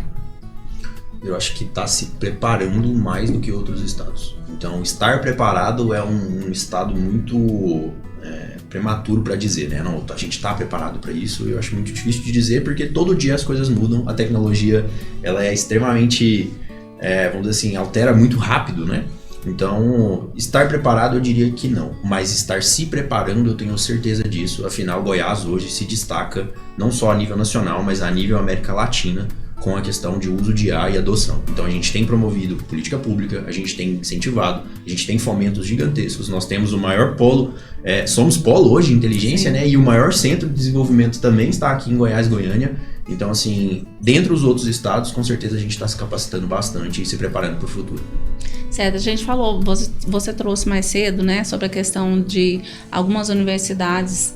Eu acho que está se preparando mais do que outros estados. Então, estar preparado é um estado muito prematuro para dizer, né? Não, a gente está preparado para isso. Eu acho muito difícil de dizer porque todo dia as coisas mudam. A tecnologia, ela é extremamente, vamos dizer assim, altera muito rápido, né? Então, estar preparado eu diria que não, mas estar se preparando eu tenho certeza disso. Afinal, Goiás hoje se destaca não só a nível nacional, mas a nível América Latina com a questão de uso de IA e adoção. Então a gente tem promovido política pública, a gente tem incentivado, a gente tem fomentos gigantescos, nós temos o maior polo, somos polo hoje de inteligência, né? E o maior centro de desenvolvimento também está aqui em Goiás, Goiânia. Então assim, dentre os outros estados, com certeza a gente está se capacitando bastante e se preparando para o futuro. Certo, a gente falou, você trouxe mais cedo, né, sobre a questão de algumas universidades,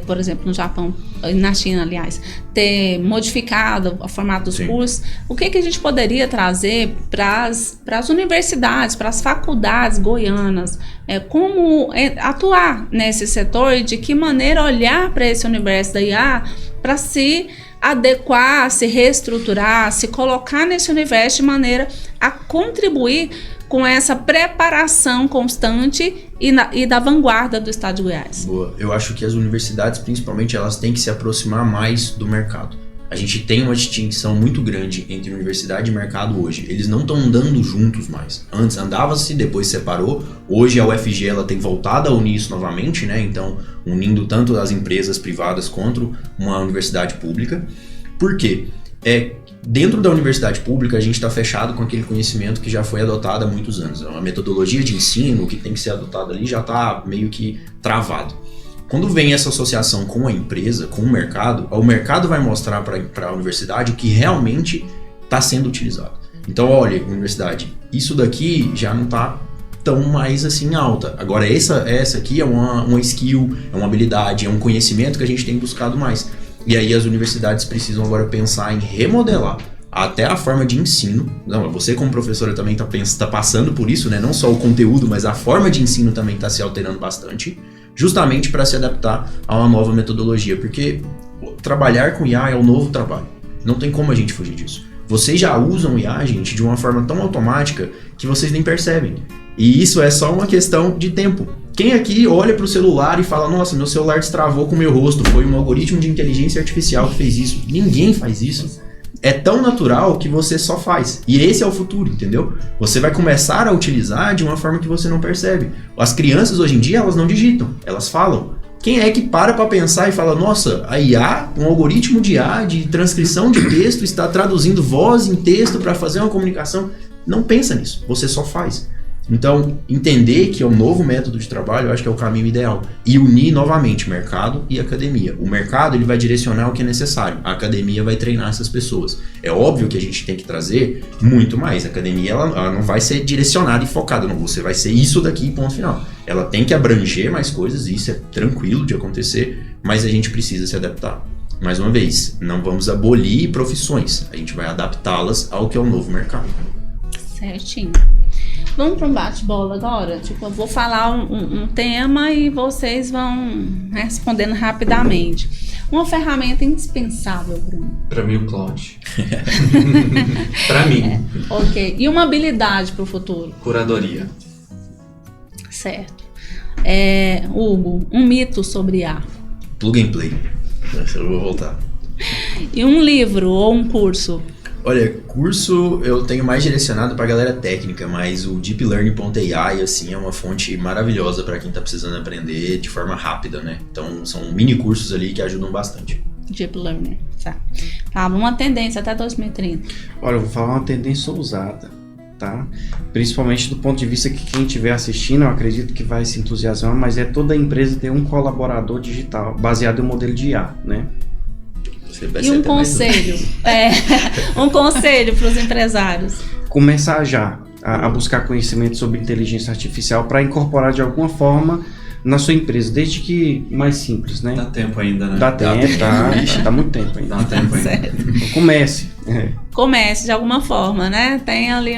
por exemplo, no Japão, na China, aliás, ter modificado o formato dos cursos. O que a gente poderia trazer para as universidades, para as faculdades goianas, como atuar nesse setor e de que maneira olhar para esse universo da IA para se adequar, se reestruturar, se colocar nesse universo de maneira a contribuir com essa preparação constante e da vanguarda do estado de Goiás. Boa. Eu acho que as universidades, principalmente, elas têm que se aproximar mais do mercado. A gente tem uma distinção muito grande entre universidade e mercado hoje. Eles não estão andando juntos mais. Antes andava-se, depois separou. Hoje a UFG ela tem voltado a unir isso novamente, né? Então, unindo tanto as empresas privadas quanto uma universidade pública. Por quê? Dentro da universidade pública, a gente está fechado com aquele conhecimento que já foi adotado há muitos anos. A metodologia de ensino que tem que ser adotada ali já está meio que travado. Quando vem essa associação com a empresa, com o mercado vai mostrar para a universidade o que realmente está sendo utilizado. Então, olha, universidade, isso daqui já não está tão mais assim alta. Agora, essa aqui é uma skill, é uma habilidade, é um conhecimento que a gente tem buscado mais. E aí as universidades precisam agora pensar em remodelar até a forma de ensino. Não, você como professora também está passando por isso, né? Não só o conteúdo, mas a forma de ensino também está se alterando bastante, justamente para se adaptar a uma nova metodologia, porque trabalhar com IA é o novo trabalho. Não tem como a gente fugir disso. Vocês já usam IA, gente, de uma forma tão automática que vocês nem percebem. E isso é só uma questão de tempo. Quem aqui olha para o celular e fala, nossa, meu celular destravou com o meu rosto, foi um algoritmo de inteligência artificial que fez isso. Ninguém faz isso. É tão natural que você só faz. E esse é o futuro, entendeu? Você vai começar a utilizar de uma forma que você não percebe. As crianças hoje em dia, elas não digitam, elas falam. Quem é que para pensar e fala, nossa, a IA, um algoritmo de IA, de transcrição de texto, está traduzindo voz em texto para fazer uma comunicação? Não pensa nisso, você só faz. Então, entender que é um novo método de trabalho, eu acho que é o caminho ideal. E unir novamente mercado e academia. O mercado ele vai direcionar o que é necessário. A academia vai treinar essas pessoas. É óbvio que a gente tem que trazer muito mais. A academia ela não vai ser direcionada e focada. Não, você vai ser isso daqui e ponto final. Ela tem que abranger mais coisas, e isso é tranquilo de acontecer, mas a gente precisa se adaptar. Mais uma vez, não vamos abolir profissões. A gente vai adaptá-las ao que é o novo mercado. Certinho. Vamos para um bate-bola agora? Tipo, eu vou falar um tema e vocês vão respondendo rapidamente. Uma ferramenta indispensável, Bruno? Para mim, o cloud. Para mim. Ok. E uma habilidade para o futuro? Curadoria. Certo. Hugo, um mito sobre IA? Plug and play. Eu vou voltar. E um livro ou um curso? Olha, curso eu tenho mais direcionado para galera técnica, mas o deeplearning.ai assim é uma fonte maravilhosa para quem tá precisando aprender de forma rápida, né? Então são mini cursos ali que ajudam bastante. Deep Learning, tá. Uma tendência até 2030. Olha, eu vou falar uma tendência ousada, tá? Principalmente do ponto de vista que quem estiver assistindo, eu acredito que vai se entusiasmar, mas é toda empresa ter um colaborador digital, baseado em um modelo de IA, né? E um conselho, um conselho para os empresários. Começar já a buscar conhecimento sobre inteligência artificial para incorporar de alguma forma na sua empresa, desde que mais simples, né? Dá tempo ainda, né? Dá tempo, dá muito tempo ainda. Dá tempo ainda. Então, comece. Comece de alguma forma, né? Tem ali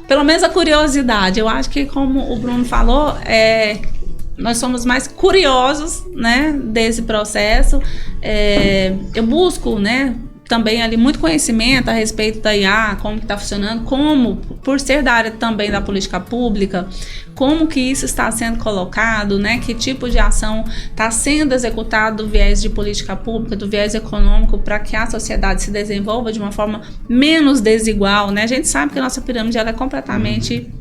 pelo menos a curiosidade. Eu acho que, como o Bruno falou, nós somos mais curiosos, né, desse processo. Eu busco, né, também ali muito conhecimento a respeito da IA, como que está funcionando, por ser da área também da política pública, como que isso está sendo colocado, né, que tipo de ação está sendo executado do viés de política pública, do viés econômico, para que a sociedade se desenvolva de uma forma menos desigual, né? A gente sabe que a nossa pirâmide ela é completamente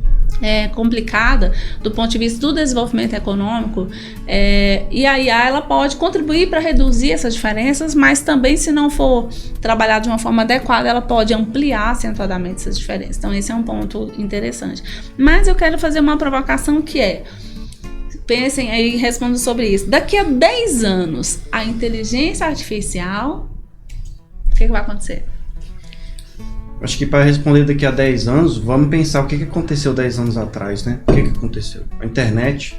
complicada do ponto de vista do desenvolvimento econômico, e a IA ela pode contribuir para reduzir essas diferenças, mas também, se não for trabalhada de uma forma adequada, ela pode ampliar acentuadamente essas diferenças. Então esse é um ponto interessante. Mas eu quero fazer uma provocação que pensem aí e respondam sobre isso. Daqui a 10 anos, a inteligência artificial, o que vai acontecer? Acho que para responder daqui a 10 anos, vamos pensar o que aconteceu 10 anos atrás, né? O que aconteceu? A internet.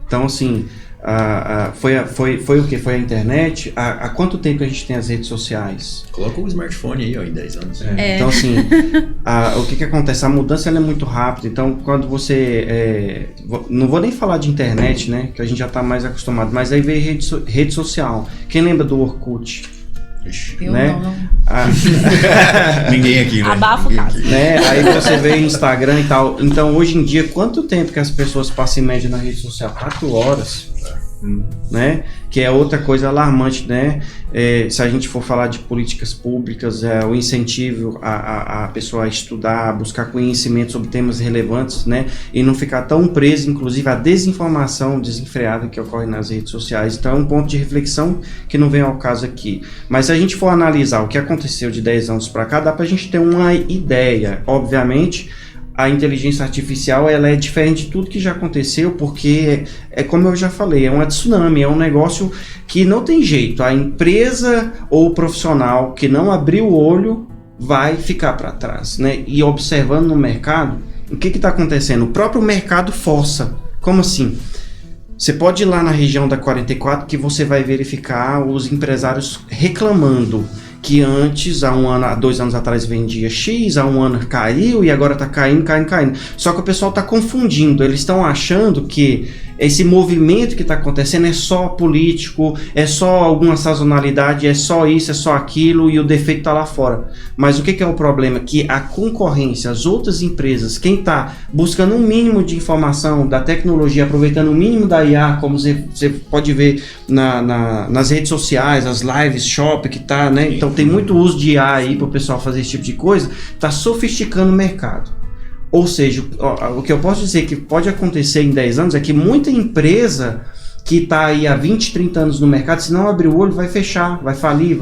Então, assim, foi o que? Foi a internet. Há quanto tempo a gente tem as redes sociais? Coloca o smartphone aí, em 10 anos. Então, assim, o que acontece? A mudança ela é muito rápida. Então, quando você... não vou nem falar de internet, né? Que a gente já está mais acostumado. Mas aí veio rede social. Quem lembra do Orkut? Eu né? não. Ninguém aqui, né? Abafa o caso. Né? Aí você vê Instagram e tal. Então, hoje em dia, quanto tempo que as pessoas passam em média na rede social? 4 horas. Né? Que é outra coisa alarmante, né? Se a gente for falar de políticas públicas, o incentivo a pessoa a estudar, a buscar conhecimento sobre temas relevantes, né? E não ficar tão preso, inclusive, à desinformação desenfreada que ocorre nas redes sociais. Então é um ponto de reflexão que não vem ao caso aqui. Mas se a gente for analisar o que aconteceu de 10 anos para cá, dá para a gente ter uma ideia. Obviamente, a inteligência artificial ela é diferente de tudo que já aconteceu, porque como eu já falei, é uma tsunami, é um negócio que não tem jeito. A empresa ou o profissional que não abrir o olho vai ficar para trás, né? E observando no mercado, o que está acontecendo? O próprio mercado força. Como assim? Você pode ir lá na região da 44 que você vai verificar os empresários reclamando que antes, há 2 anos atrás vendia X, há 1 ano caiu e agora está caindo. Só que o pessoal está confundindo, eles estão achando que esse movimento que está acontecendo é só político, é só alguma sazonalidade, é só isso, é só aquilo e o defeito está lá fora. Mas o que é o problema? Que a concorrência, as outras empresas, quem está buscando um mínimo de informação da tecnologia, aproveitando o mínimo da IA, como você pode ver nas redes sociais, as lives, shop que tá, né? Então tem muito uso de IA aí para o pessoal fazer esse tipo de coisa, está sofisticando o mercado. Ou seja, o que eu posso dizer que pode acontecer em 10 anos é que muita empresa que está aí há 20, 30 anos no mercado, se não abrir o olho, vai fechar, vai falir,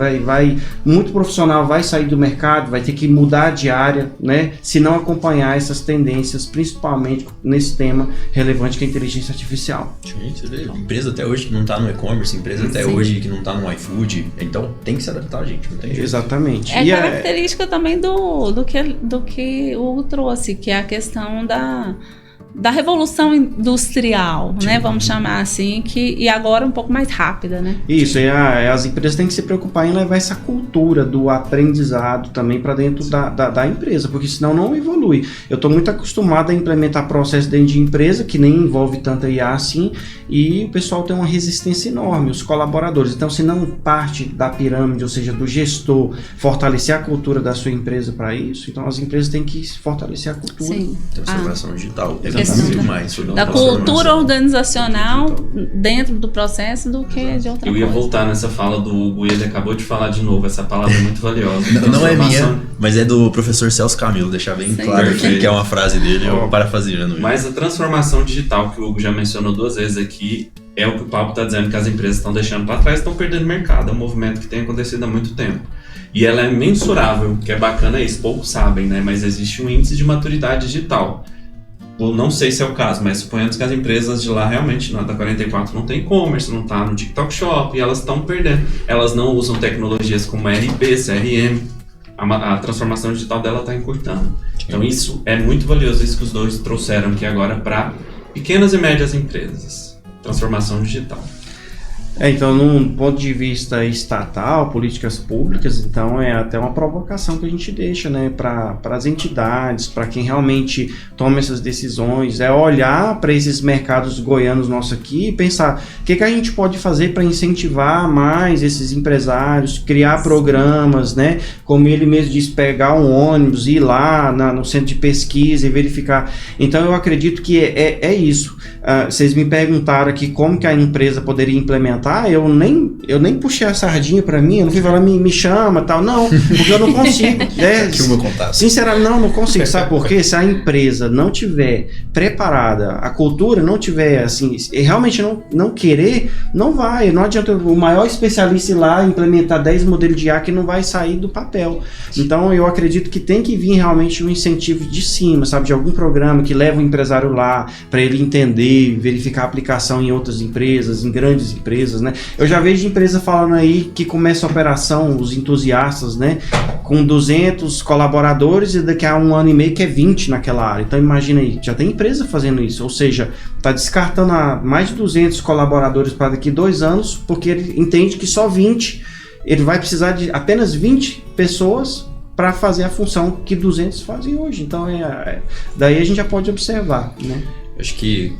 muito profissional vai sair do mercado, vai ter que mudar de área, né? Se não acompanhar essas tendências, principalmente nesse tema relevante que é a inteligência artificial. Gente, você vê, empresa até hoje que não está no e-commerce, empresa até hoje que não está no iFood, então tem que se adaptar, gente, não tem jeito. Exatamente. É característica também do que o Hugo trouxe, que é a questão da revolução industrial, né? Vamos chamar assim, e agora um pouco mais rápida, né? Isso, as empresas têm que se preocupar em levar essa cultura do aprendizado também para dentro da empresa, porque senão não evolui. Eu estou muito acostumado a implementar processos dentro de empresa, que nem envolve tanta IA assim, e o pessoal tem uma resistência enorme, os colaboradores. Então, se não parte da pirâmide, ou seja, do gestor, fortalecer a cultura da sua empresa para isso, então as empresas têm que fortalecer a cultura. Sim. Transformação digital. questão muito mais da cultura organizacional dentro do processo do que de outra Eu ia coisa. voltar nessa fala do Hugo, e ele acabou de falar de novo, essa palavra é muito valiosa. Não é minha, Transformação. mas é do professor Celso Camilo, deixar bem Sim. claro aqui Perfeito. que é uma frase dele, eu parafraseando ele. Mas a transformação digital, que o Hugo já mencionou 2 vezes aqui, é o que o Pablo está dizendo que as empresas estão deixando para trás, estão perdendo mercado. É um movimento que tem acontecido há muito tempo. E ela é mensurável, que é bacana isso, poucos sabem, né? Mas existe um índice de maturidade digital. Eu não sei se é o caso, mas suponhamos que as empresas de lá realmente, na da 44, não tem e-commerce, não está no TikTok Shop, e elas estão perdendo. Elas não usam tecnologias como RP, CRM. A transformação digital dela está encurtando. Então isso é muito valioso, isso que os dois trouxeram aqui agora para pequenas e médias empresas. Transformação digital. Então, num ponto de vista estatal, políticas públicas, então é até uma provocação que a gente deixa, né, para as entidades, para quem realmente toma essas decisões, é olhar para esses mercados goianos nossos aqui e pensar o que a gente pode fazer para incentivar mais esses empresários, criar programas, né, como ele mesmo disse, pegar um ônibus, ir lá no centro de pesquisa e verificar. Então, eu acredito que é isso. Vocês me perguntaram aqui como que a empresa poderia implementar. Eu nem puxei a sardinha para mim, eu não fui falar, me chama, tal, não, porque eu não consigo. Que o meu contato. Sinceramente, não consigo. Sabe por quê? Se a empresa não tiver preparada, a cultura não tiver, assim, realmente não querer, não vai. Não adianta o maior especialista ir lá implementar 10 modelos de IA que não vai sair do papel. Então, eu acredito que tem que vir realmente um incentivo de cima, sabe, de algum programa que leva o empresário lá para ele entender, verificar a aplicação em outras empresas, em grandes empresas, né? Eu já vejo empresa falando aí que começa a operação, os entusiastas, né, com 200 colaboradores e daqui a 1 ano e meio que é 20 naquela área. Então imagina aí, já tem empresa fazendo isso, ou seja, está descartando mais de 200 colaboradores para daqui 2 anos, porque ele entende que só 20, ele vai precisar de apenas 20 pessoas para fazer a função que 200 fazem hoje. Então daí a gente já pode observar, né? Acho que,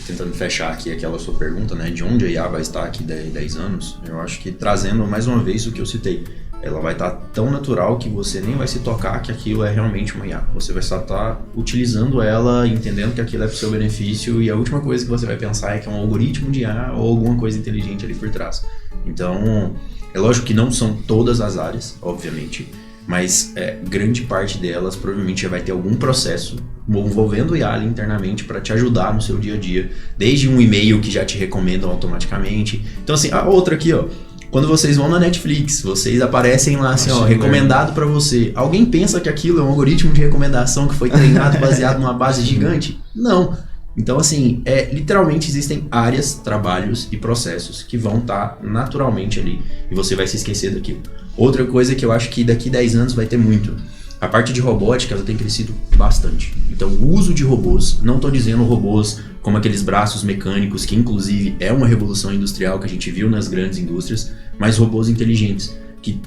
tentando fechar aqui aquela sua pergunta, né, de onde a IA vai estar aqui 10 anos, eu acho que trazendo mais uma vez o que eu citei, ela vai estar tão natural que você nem vai se tocar que aquilo é realmente uma IA. Você vai só estar utilizando ela, entendendo que aquilo é para o seu benefício, e a última coisa que você vai pensar é que é um algoritmo de IA ou alguma coisa inteligente ali por trás. Então, é lógico que não são todas as áreas, obviamente, mas grande parte delas provavelmente já vai ter algum processo envolvendo o IA ali internamente para te ajudar no seu dia a dia, desde um e-mail que já te recomendam automaticamente. Então assim, a outra aqui, ó, quando vocês vão na Netflix, vocês aparecem lá assim, ó, recomendado para você. Alguém pensa que aquilo é um algoritmo de recomendação que foi treinado baseado numa base gigante? Não. Então assim, literalmente existem áreas, trabalhos e processos que vão estar naturalmente ali e você vai se esquecer daquilo. Outra coisa que eu acho que daqui 10 anos vai ter muito, a parte de robótica ela tem crescido bastante. Então o uso de robôs, não estou dizendo robôs como aqueles braços mecânicos, que inclusive é uma revolução industrial que a gente viu nas grandes indústrias, mas robôs inteligentes, que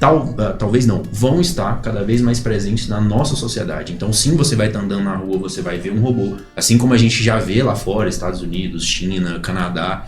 talvez não, vão estar cada vez mais presentes na nossa sociedade. Então sim, você vai estar andando na rua, você vai ver um robô, assim como a gente já vê lá fora, Estados Unidos, China, Canadá,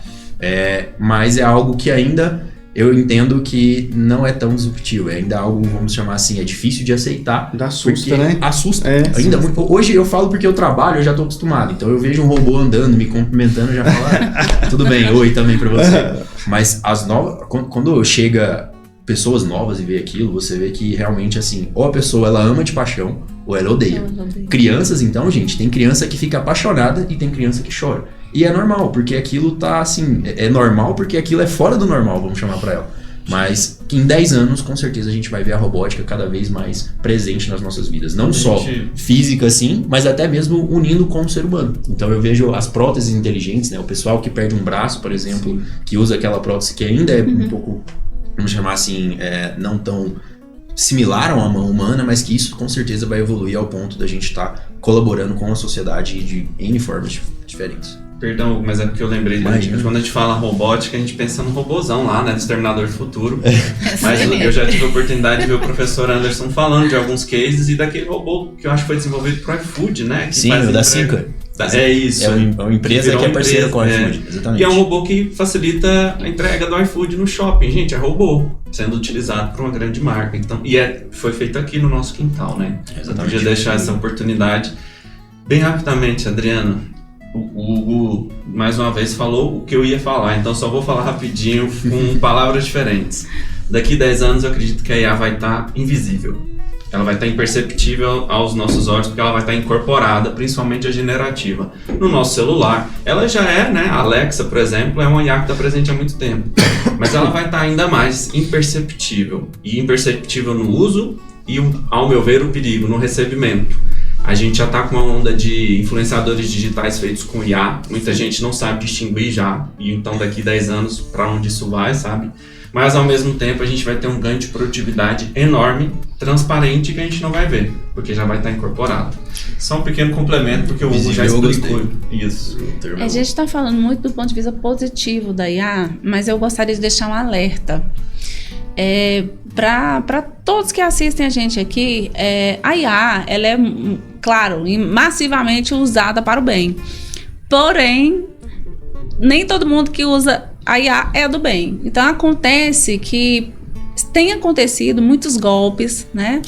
mas é algo que ainda eu entendo que não é tão disruptivo, é ainda algo, vamos chamar assim, é difícil de aceitar. Assusta, né? Assusta. Ainda muito. Hoje eu falo porque eu trabalho, eu já estou acostumado, então eu vejo um robô andando, me cumprimentando, eu já falo, tudo bem, oi também para você. Mas as novas, quando chega pessoas novas e vê aquilo, você vê que realmente assim, ou a pessoa ela ama de paixão, ou ela odeia. Crianças então, gente, tem criança que fica apaixonada e tem criança que chora. E é normal, porque aquilo tá assim, é normal porque aquilo é fora do normal, vamos chamar pra ela. Mas que em 10 anos, com certeza, a gente vai ver a robótica cada vez mais presente nas nossas vidas. Não só física, assim, mas até mesmo unindo com o ser humano. Então eu vejo as próteses inteligentes, né? O pessoal que perde um braço, por exemplo, que usa aquela prótese que ainda é um pouco, vamos chamar assim, não tão similar a uma mão humana, mas que isso com certeza vai evoluir ao ponto da gente estar colaborando com a sociedade de N formas diferentes. Perdão, mas é porque eu lembrei, quando a gente fala robótica, a gente pensa no robôzão lá, né, do Exterminador do Futuro. Mas eu já tive a oportunidade de ver o professor Anderson falando de alguns cases e daquele robô que eu acho que foi desenvolvido pro iFood, né? Que sim, o da Cinca. É isso. É uma empresa que é parceira com o iFood, exatamente. E é um robô que facilita a entrega do iFood no shopping. Gente, é robô sendo utilizado por uma grande marca. Então, foi feito aqui no nosso quintal, né? Exatamente. Eu podia deixar essa oportunidade. Bem rapidamente, Adriana, o Hugo mais uma vez falou o que eu ia falar, então só vou falar rapidinho com palavras diferentes. Daqui 10 anos eu acredito que a IA vai estar invisível. Ela vai estar imperceptível aos nossos olhos, porque ela vai estar incorporada, principalmente a generativa, no nosso celular. Ela já é, né? A Alexa, por exemplo, é uma IA que está presente há muito tempo. Mas ela vai estar ainda mais imperceptível. E imperceptível no uso e, ao meu ver, o perigo no recebimento. A gente já está com uma onda de influenciadores digitais feitos com IA. Muita gente não sabe distinguir já. E então daqui 10 anos, para onde isso vai, sabe? Mas ao mesmo tempo a gente vai ter um ganho de produtividade enorme, transparente, que a gente não vai ver, porque já vai estar incorporado. Só um pequeno complemento, porque o Hugo já explicou isso. A gente está falando muito do ponto de vista positivo da IA, mas eu gostaria de deixar um alerta. Para todos que assistem a gente aqui, a IA, ela é, claro, massivamente usada para o bem. Porém, nem todo mundo que usa a IA é do bem. Então acontece que tem acontecido muitos golpes, né?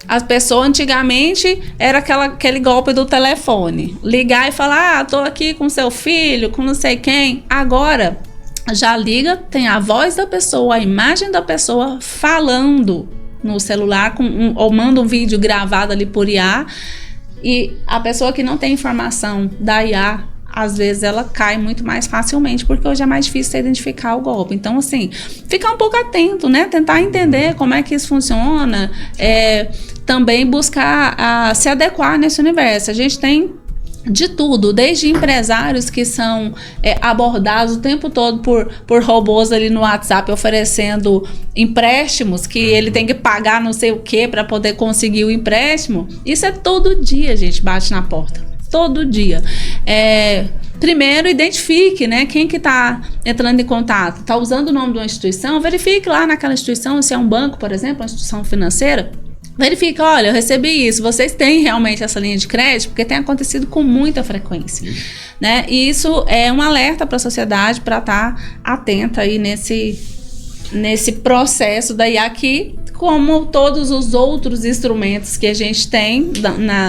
As pessoas antigamente era aquele golpe do telefone. Ligar e falar, tô aqui com seu filho, com não sei quem. Agora já liga, tem a voz da pessoa, a imagem da pessoa falando no celular, ou manda um vídeo gravado ali por IA. E a pessoa que não tem informação da IA, às vezes ela cai muito mais facilmente, porque hoje é mais difícil você identificar o golpe. Então, assim, ficar um pouco atento, né? Tentar entender como é que isso funciona, também buscar se adequar nesse universo. A gente tem de tudo, desde empresários que são abordados o tempo todo por robôs ali no WhatsApp oferecendo empréstimos, que ele tem que pagar não sei o que para poder conseguir o empréstimo. Isso é todo dia, a gente bate na porta. Todo dia. Primeiro, identifique, né, quem que está entrando em contato. Está usando o nome de uma instituição? Verifique lá naquela instituição, se é um banco, por exemplo, uma instituição financeira. Verifica, olha, eu recebi isso, vocês têm realmente essa linha de crédito? Porque tem acontecido com muita frequência, né? E isso é um alerta para a sociedade para estar atenta aí nesse processo da IA que, como todos os outros instrumentos que a gente tem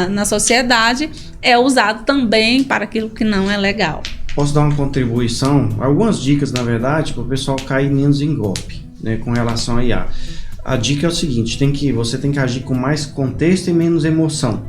na sociedade, é usado também para aquilo que não é legal. Posso dar uma contribuição? Algumas dicas, na verdade, para o pessoal cair menos em golpe, né, com relação à IA. A dica é o seguinte, você tem que agir com mais contexto e menos emoção.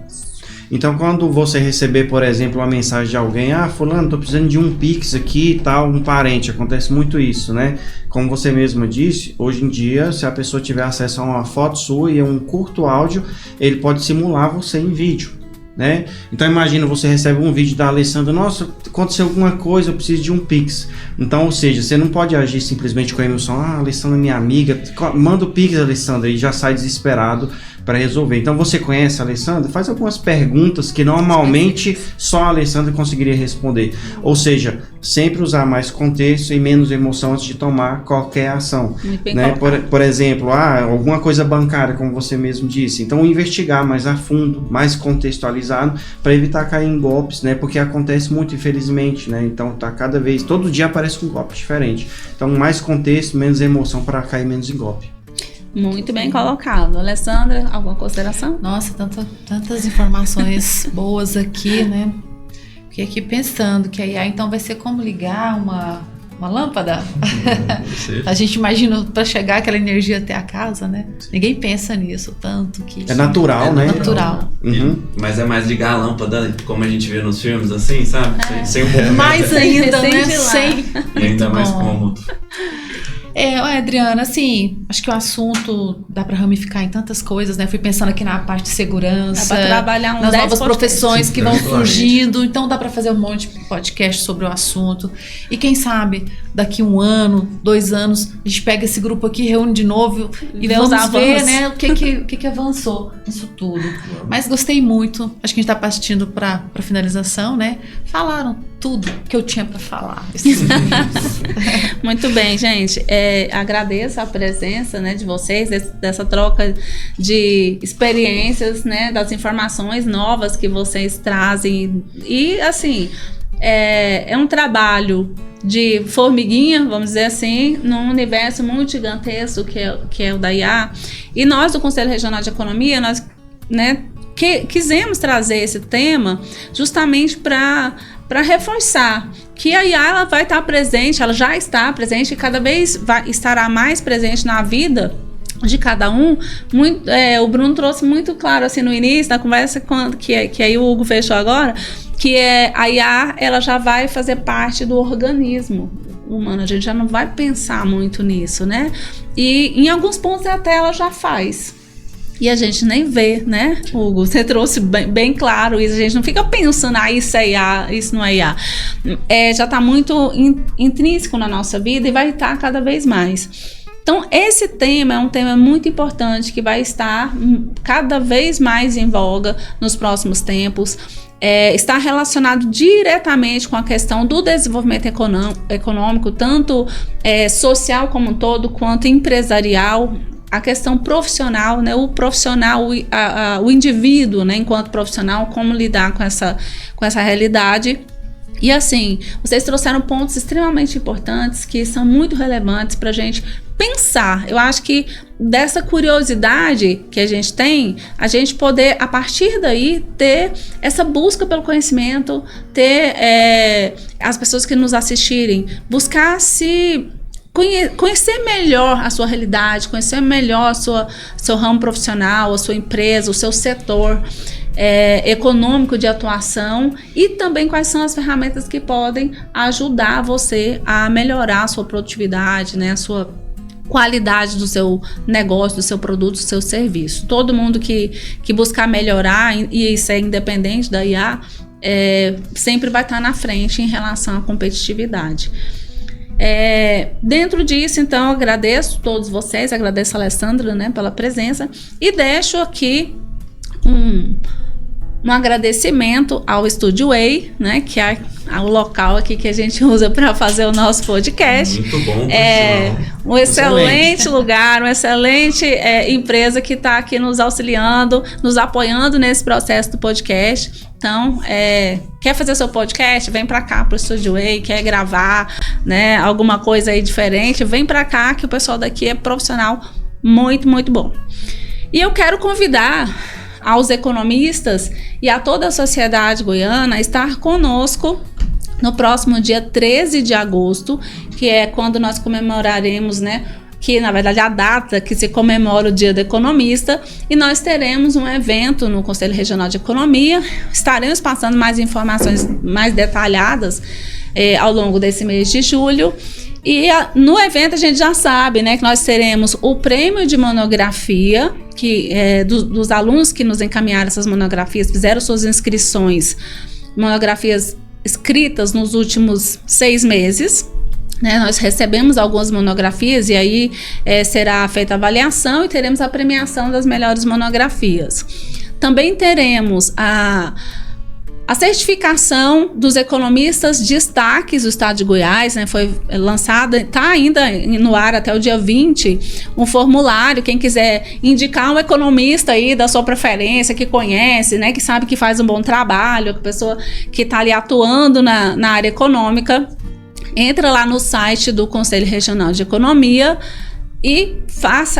Então, quando você receber, por exemplo, uma mensagem de alguém, fulano, tô precisando de um Pix aqui e tal, um parente, acontece muito isso, né? Como você mesma disse, hoje em dia, se a pessoa tiver acesso a uma foto sua e a um curto áudio, ele pode simular você em vídeo, né? Então, imagina, você recebe um vídeo da Alessandra, nossa, aconteceu alguma coisa, eu preciso de um Pix. Então, ou seja, você não pode agir simplesmente com a emoção, a Alessandra é minha amiga, manda o Pix, Alessandra, e já sai desesperado para resolver. Então, você conhece a Alessandra? Faz algumas perguntas que normalmente só a Alessandra conseguiria responder. Ou seja, sempre usar mais contexto e menos emoção antes de tomar qualquer ação. Né? Por exemplo, alguma coisa bancária, como você mesmo disse. Então, investigar mais a fundo, mais contextualizado, para evitar cair em golpes, né? Porque acontece muito, infelizmente, né? Então, todo dia aparece um golpe diferente. Então, mais contexto, menos emoção para cair menos em golpe. Muito bem colocado. Alessandra, alguma consideração? Nossa, tantas informações boas aqui, né? Fiquei aqui pensando que a IA então vai ser como ligar uma lâmpada. A gente imagina para chegar aquela energia até a casa, né? Ninguém pensa nisso tanto que... É natural, né? Natural. Uhum. Mas é mais ligar a lâmpada como a gente vê nos filmes, assim, sabe? Sem o movimento. Mais ainda, né? Sem. E ainda mais cômodo. Adriana, assim, acho que o assunto dá para ramificar em tantas coisas, né? Fui pensando aqui na parte de segurança, dá pra trabalhar nas novas profissões que vão surgindo, então dá para fazer um monte de podcast sobre o assunto. E quem sabe, daqui 1 ano, 2 anos, a gente pega esse grupo aqui, reúne de novo e vamos ver, né, o que avançou nisso tudo. Mas gostei muito, acho que a gente tá partindo para finalização, né? Falaram tudo que eu tinha para falar. Muito bem, gente. Agradeço a presença, né, de vocês, dessa troca de experiências, né, das informações novas que vocês trazem. E, assim, é um trabalho de formiguinha, vamos dizer assim, num universo muito gigantesco que é o da IA. E nós, do Conselho Regional de Economia, nós, né, quisemos trazer esse tema justamente para reforçar que a IA ela vai estar presente, ela já está presente e cada vez estará mais presente na vida de cada um. O Bruno trouxe muito claro assim no início da conversa, que aí o Hugo fechou agora, que a IA ela já vai fazer parte do organismo humano, a gente já não vai pensar muito nisso, né? E em alguns pontos até ela já faz. E a gente nem vê, né, Hugo? Você trouxe bem claro isso. A gente não fica pensando, isso é IA, isso não é IA. Já está muito intrínseco na nossa vida e vai estar cada vez mais. Então, esse tema é um tema muito importante que vai estar cada vez mais em voga nos próximos tempos. Está relacionado diretamente com a questão do desenvolvimento econômico, tanto social como um todo, quanto empresarial. A questão profissional, né, o profissional, o indivíduo, né, enquanto profissional, como lidar com essa realidade. E assim, vocês trouxeram pontos extremamente importantes que são muito relevantes para a gente pensar. Eu acho que dessa curiosidade que a gente tem, a gente poder, a partir daí, ter essa busca pelo conhecimento, ter as pessoas que nos assistirem, buscar se conhecer melhor a sua realidade, conhecer melhor seu ramo profissional, a sua empresa, o seu setor econômico de atuação e também quais são as ferramentas que podem ajudar você a melhorar a sua produtividade, né, a sua qualidade do seu negócio, do seu produto, do seu serviço. Todo mundo que buscar melhorar, e isso é independente da IA, sempre vai estar na frente em relação à competitividade. Dentro disso, então, eu agradeço a todos vocês, agradeço a Alessandra, né, pela presença e deixo aqui um agradecimento ao Estúdio Way, né, que é o local aqui que a gente usa para fazer o nosso podcast. Muito bom. Um excelente lugar, uma excelente empresa que está aqui nos auxiliando, nos apoiando nesse processo do podcast. Então, quer fazer seu podcast? Vem para cá, para o Estúdio Way. Quer gravar, né, alguma coisa aí diferente? Vem para cá, que o pessoal daqui é profissional muito, muito bom. E eu quero convidar aos economistas e a toda a sociedade goiana a estar conosco no próximo dia 13 de agosto, que é quando nós comemoraremos, né, que na verdade é a data que se comemora o Dia do Economista, e nós teremos um evento no Conselho Regional de Economia. Estaremos passando mais informações mais detalhadas ao longo desse mês de julho. E no evento a gente já sabe, né, que nós teremos o prêmio de monografia, que dos alunos que nos encaminharam essas monografias, fizeram suas inscrições, monografias escritas nos últimos 6 meses. Né, nós recebemos algumas monografias e aí será feita a avaliação e teremos a premiação das melhores monografias. Também teremos a certificação dos economistas destaques do estado de Goiás, né, foi lançada, está ainda no ar até o dia 20, um formulário, quem quiser indicar um economista aí da sua preferência, que conhece, né, que sabe que faz um bom trabalho, a pessoa que está ali atuando na área econômica, entra lá no site do Conselho Regional de Economia e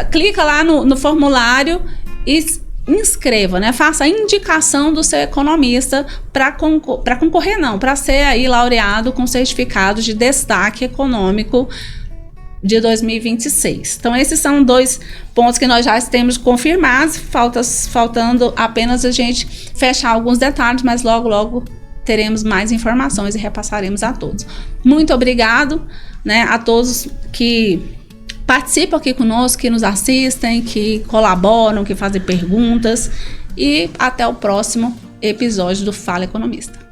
clica lá no formulário e inscreva, né? Faça a indicação do seu economista para concorrer, não, para ser aí laureado com certificado de destaque econômico de 2026. Então, esses são 2 pontos que nós já temos confirmados, faltando apenas a gente fechar alguns detalhes, mas logo teremos mais informações e repassaremos a todos. Muito obrigado, né, a todos que participam aqui conosco, que nos assistem, que colaboram, que fazem perguntas, e até o próximo episódio do Fala Economista.